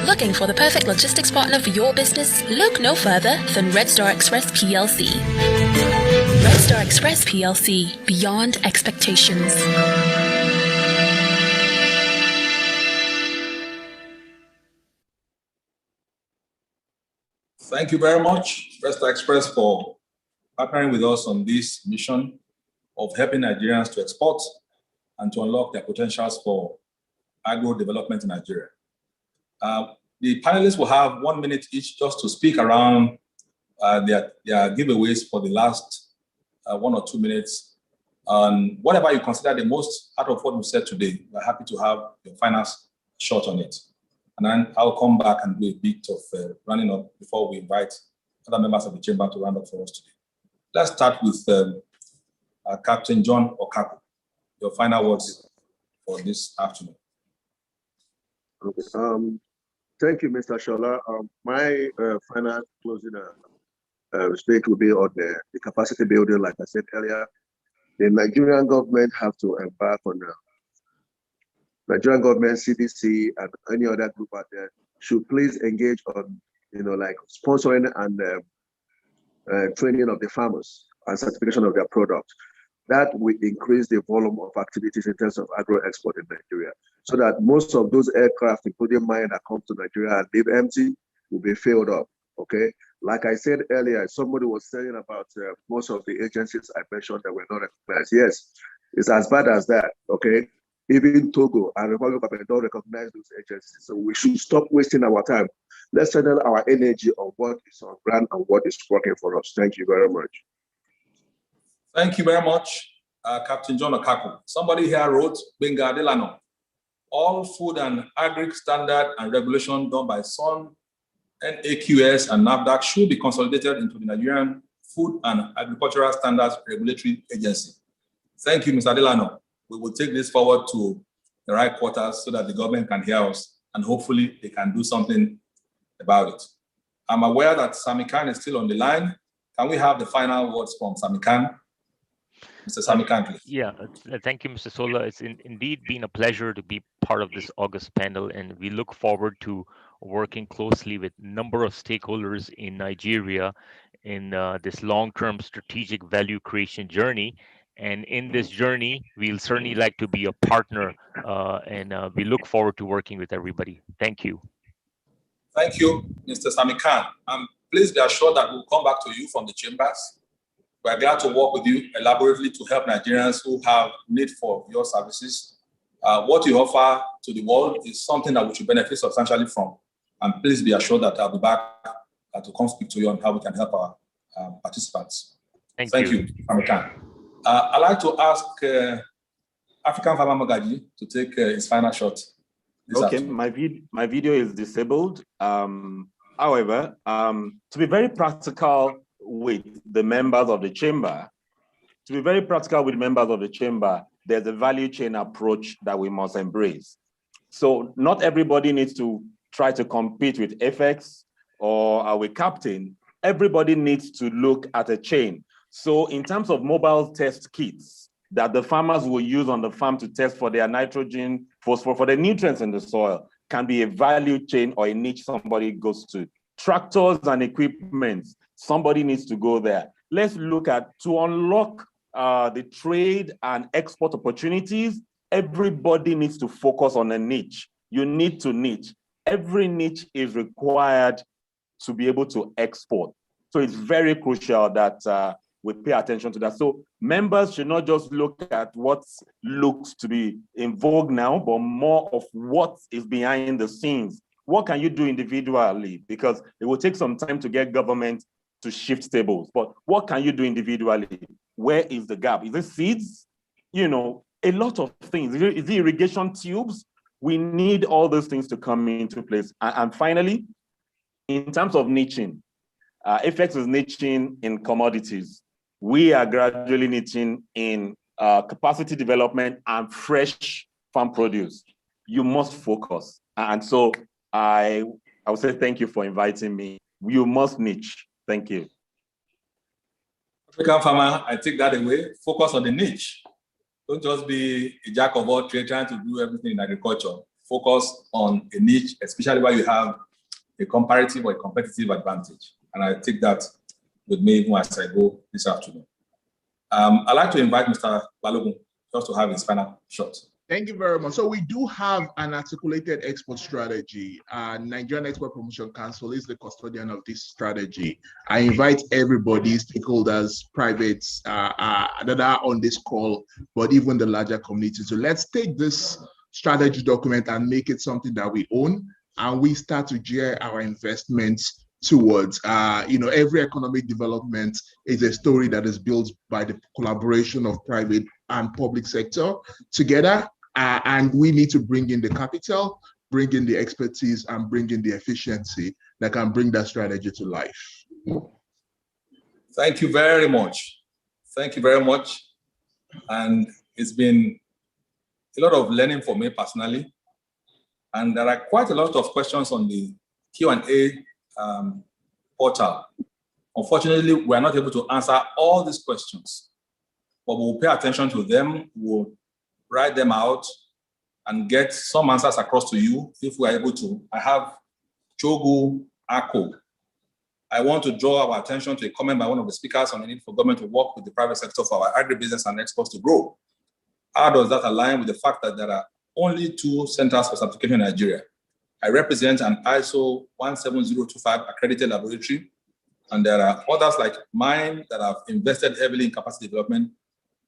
Looking for the perfect logistics partner for your business? Look no further than Red Star Express PLC. Red Star Express PLC, beyond expectations. Thank you very much, Restaurant Express, for partnering with us on this mission of helping Nigerians to export and to unlock their potentials for agro development in Nigeria. The panelists will have 1 minute each just to speak around their giveaways for the last 1 or 2 minutes. And whatever you consider the most out of what we said today, we're happy to have your final shot on it. And then I'll come back and do a bit of running up before we invite other members of the chamber to round up for us today. Let's start with Captain John Okaku. Your final words for this afternoon. Okay. Thank you, Mr. Shola. My final closing speech will be on the capacity building. Like I said earlier, the Nigerian government have to embark on Nigerian government, CDC, and any other group out there should please engage on, like sponsoring and training of the farmers and certification of their product. That will increase the volume of activities in terms of agro export in Nigeria, so that most of those aircraft, including mine, that come to Nigeria and leave empty, will be filled up. Okay, like I said earlier, somebody was saying about most of the agencies I mentioned that were not recognized. Yes, it's as bad as that. Okay. Even Togo and Republic of Benin don't recognize those agencies. So we should stop wasting our time. Let's channel our energy on what is on ground and what is working for us. Thank you very much. Thank you very much, Captain John Okaku. Somebody here wrote, Benga Delano, all food and agri standard and regulation done by SON, NAQS, and NAFDAC should be consolidated into the Nigerian Food and Agricultural Standards Regulatory Agency. Thank you, Mr. Delano. We will take this forward to the right quarters so that the government can hear us and hopefully they can do something about it. I'm aware that Sami Khan is still on the line. Can we have the final words from Sami Khan? Mr. Sami Khan, please. Yeah, thank you, Mr. Sola. It's indeed been a pleasure to be part of this August panel, and we look forward to working closely with a number of stakeholders in Nigeria in this long-term strategic value creation journey. And in this journey, we'll certainly like to be a partner, and we look forward to working with everybody. Thank you. Thank you, Mr. Sami Khan. Please be assured that we'll come back to you from the chambers. We're glad to work with you elaborately to help Nigerians who have need for your services. What you offer to the world is something that we should benefit substantially from. And please be assured that I'll be back to come speak to you on how we can help our participants. Thank you, Sami Khan. I'd like to ask African Farmer Magaji to take his final shot. Okay, my video is disabled. However, to be very practical with the members of the chamber, there's a value chain approach that we must embrace. So not everybody needs to try to compete with FX or with Captain. Everybody needs to look at a chain. So in terms of mobile test kits that the farmers will use on the farm to test for their nitrogen, phosphorus, for the nutrients in the soil, can be a value chain or a niche somebody goes to. Tractors and equipment, somebody needs to go there. Let's look at to unlock the trade and export opportunities. everybody needs to focus on a niche. You need to niche. Every niche is required to be able to export. So it's very crucial that we pay attention to that. So members should not just look at what looks to be in vogue now, but more of what is behind the scenes. What can you do individually? Because it will take some time to get government to shift tables, but what can you do individually? Where is the gap? Is it seeds? You know, a lot of things. Is it irrigation tubes? We need all those things to come into place. And finally, in terms of niching, FX is niching in commodities. We are gradually niching in capacity development and fresh farm produce. You must focus. And so I would say thank you for inviting me. You must niche. Thank you. African farmer, I take that away. Focus on the niche. Don't just be a jack of all trades trying to do everything in agriculture. Focus on a niche, especially where you have a comparative or a competitive advantage. And I take that with me even as I go this afternoon. I'd like to invite Mr. Balogun just to have his final shot. Thank you very much. So we do have an articulated export strategy. Nigerian Export Promotion Council is the custodian of this strategy. I invite everybody, stakeholders, privates that are on this call, but even the larger community. So let's take this strategy document and make it something that we own, and we start to gear our investments towards, every economic development is a story that is built by the collaboration of private and public sector together. And we need to bring in the capital, bring in the expertise, and bring in the efficiency that can bring that strategy to life. Thank you very much. Thank you very much. And it's been a lot of learning for me personally. And there are quite a lot of questions on the Q&A portal. Unfortunately, we are not able to answer all these questions, but we'll pay attention to them. We'll write them out and get some answers across to you if we are able to. I have Chogu Ako. I want to draw our attention to a comment by one of the speakers on the need for government to work with the private sector for our agribusiness and exports to grow. How does that align with the fact that there are only 2 centers for certification in Nigeria? I represent an ISO 17025 accredited laboratory, and there are others like mine that have invested heavily in capacity development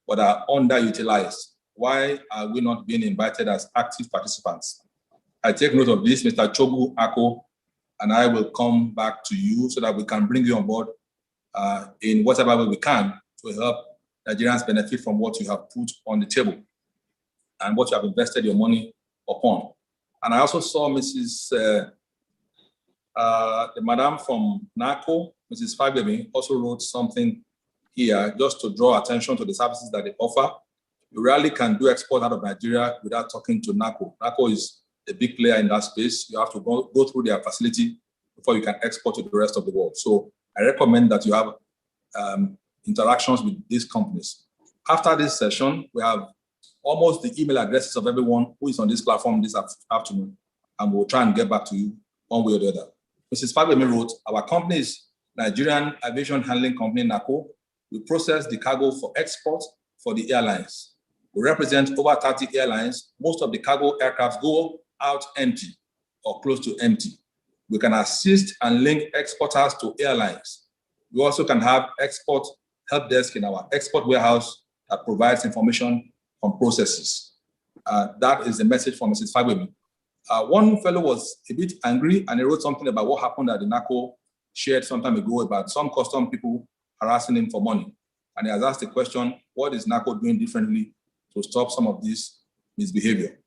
but are underutilized. Why are we not being invited as active participants? I take note of this, Mr. Chogu Ako, and I will come back to you so that we can bring you on board in whatever way we can to help Nigerians benefit from what you have put on the table and what you have invested your money upon. And I also saw Mrs. The madam from NACO, Mrs. Fagbemi, also wrote something here just to draw attention to the services that they offer. You rarely can do export out of Nigeria without talking to NACO. NACO is a big player in that space. You have to go through their facility before you can export to the rest of the world. So I recommend that you have interactions with these companies. After this session, we have almost the email addresses of everyone who is on this platform this afternoon, and we'll try and get back to you one way or the other. Mrs. Fagbemi wrote, our company is Nigerian Aviation Handling Company, NACO. We process the cargo for export for the airlines. We represent over 30 airlines. Most of the cargo aircrafts go out empty or close to empty. We can assist and link exporters to airlines. We also can have export help desk in our export warehouse that provides information on processes. That is the message from Mrs. Fagbemi. One fellow was a bit angry and he wrote something about what happened at the NACO shared some time ago about some custom people harassing him for money. And he has asked the question, what is NACO doing differently to stop some of this misbehavior?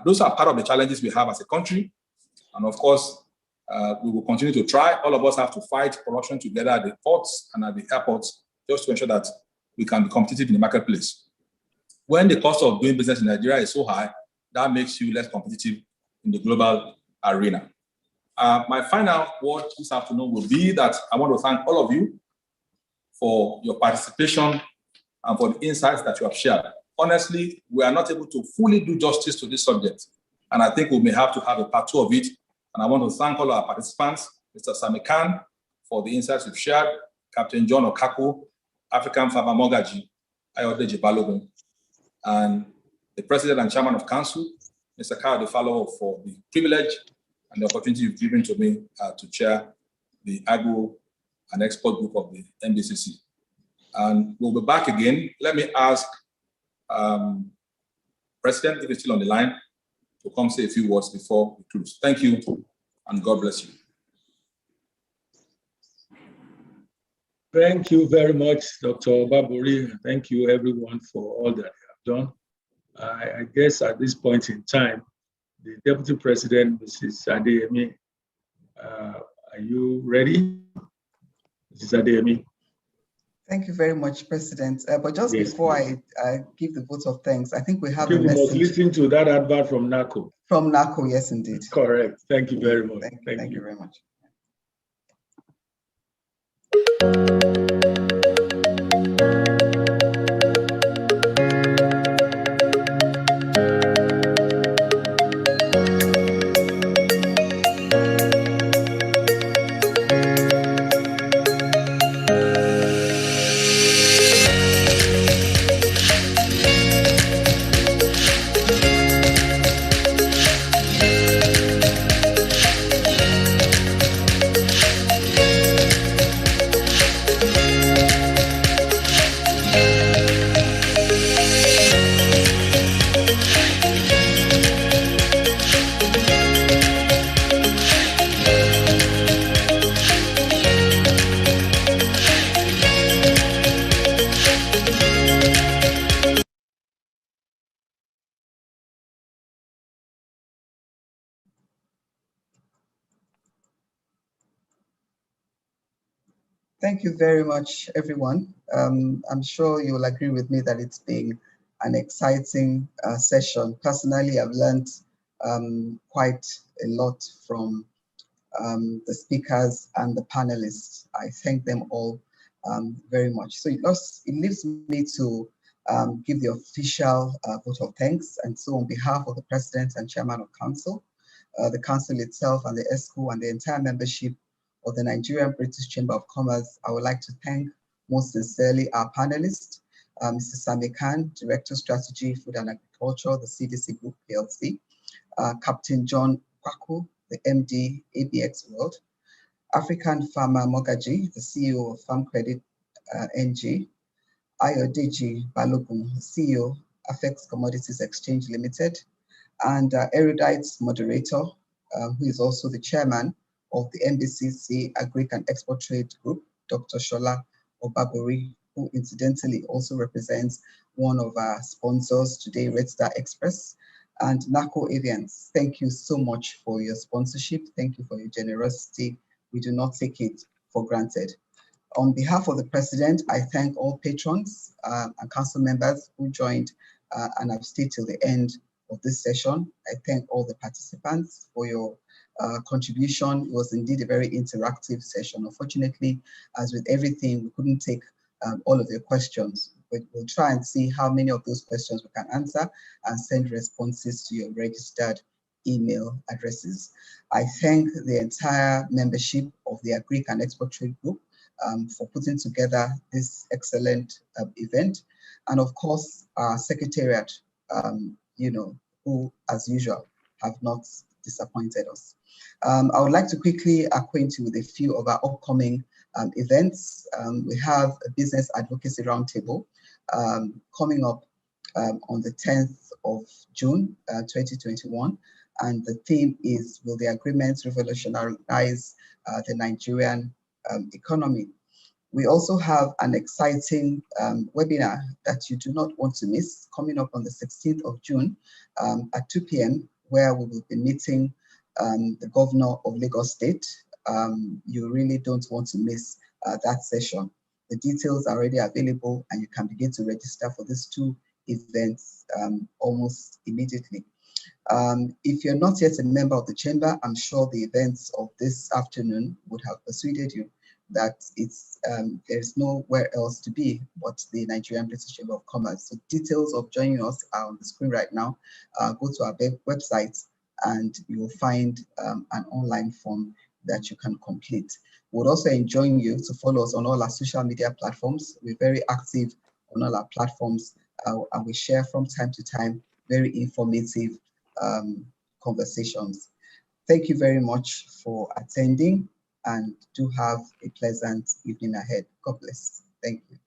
Those are part of the challenges we have as a country. And of course, we will continue to try. All of us have to fight corruption together at the ports and at the airports just to ensure that we can be competitive in the marketplace. When the cost of doing business in Nigeria is so high, that makes you less competitive in the global arena. My final word this afternoon will be that I want to thank all of you for your participation and for the insights that you have shared. Honestly, we are not able to fully do justice to this subject, and I think we may have to have a part 2 of it. And I want to thank all our participants, Mr. Sami Khan, for the insights you've shared, Captain John Okako, African Farmer Mogaji, Ayodeji Balogun, and the President and Chairman of Council, Mr. Cashew Nut, for the privilege and the opportunity you've given to me to chair the Agro and Export Group of the NBCC. And we'll be back again. Let me ask President, if he's still on the line, to come say a few words before we close. Thank you, and God bless you. Thank you very much, Dr. Baburi. Thank you, everyone, for all that you have done. I guess at this point in time, the Deputy President, Mrs. Adeyemi, are you ready? Mrs. Adeyemi. Thank you very much, President. But just before I give the vote of thanks, I think we have a message. We must listen to that advert from NACO. From NACO, yes, indeed. Correct. Thank you very much. Thank you very much. Thank you very much, everyone. I'm sure you'll agree with me that it's been an exciting session. Personally, I've learned quite a lot from the speakers and the panelists. I thank them all very much. So it leaves me to give the official vote of thanks. And so on behalf of the President and Chairman of Council, the Council itself and the ESCO and the entire membership of the Nigerian-British Chamber of Commerce, I would like to thank most sincerely our panelists, Mr. Sami Khan, Director Strategy, Food and Agriculture, the CDC Group PLC, Captain John Kwaku, the MD, ABX World, African Farmer Mogaji, the CEO of Farm Credit NG, Ayodeji Balogun, CEO, Affects Commodities Exchange Limited, and erudite moderator, who is also the chairman of the NBCC Agri and Export Trade Group, Dr. Shola Obabori, who incidentally also represents one of our sponsors today, Restaurant Express, and NACO Avians. Thank you so much for your sponsorship. Thank you for your generosity. We do not take it for granted. On behalf of the President, I thank all patrons and council members who joined and have stayed till the end of this session. I thank all the participants for your contribution. It was indeed a very interactive session. Unfortunately, as with everything, we couldn't take all of your questions, but we'll try and see how many of those questions we can answer and send responses to your registered email addresses. I thank the entire membership of the Agri and Export Trade Group for putting together this excellent event. And of course, our secretariat, who, as usual, have not disappointed us. I would like to quickly acquaint you with a few of our upcoming events. We have a business advocacy roundtable coming up on the 10th of June, 2021. And the theme is, will the agreement revolutionize the Nigerian economy? We also have an exciting webinar that you do not want to miss coming up on the 16th of June at 2 p.m. where we will be meeting the governor of Lagos State. You really don't want to miss that session. The details are already available and you can begin to register for these two events almost immediately. If you're not yet a member of the chamber, I'm sure the events of this afternoon would have persuaded you that there's nowhere else to be but the Nigerian-British Chamber of Commerce. So details of joining us are on the screen right now. Go to our website and you will find an online form that you can complete. We would also enjoy you to follow us on all our social media platforms. We're very active on all our platforms and we share from time to time very informative conversations. Thank you very much for attending, and do have a pleasant evening ahead. God bless. Thank you.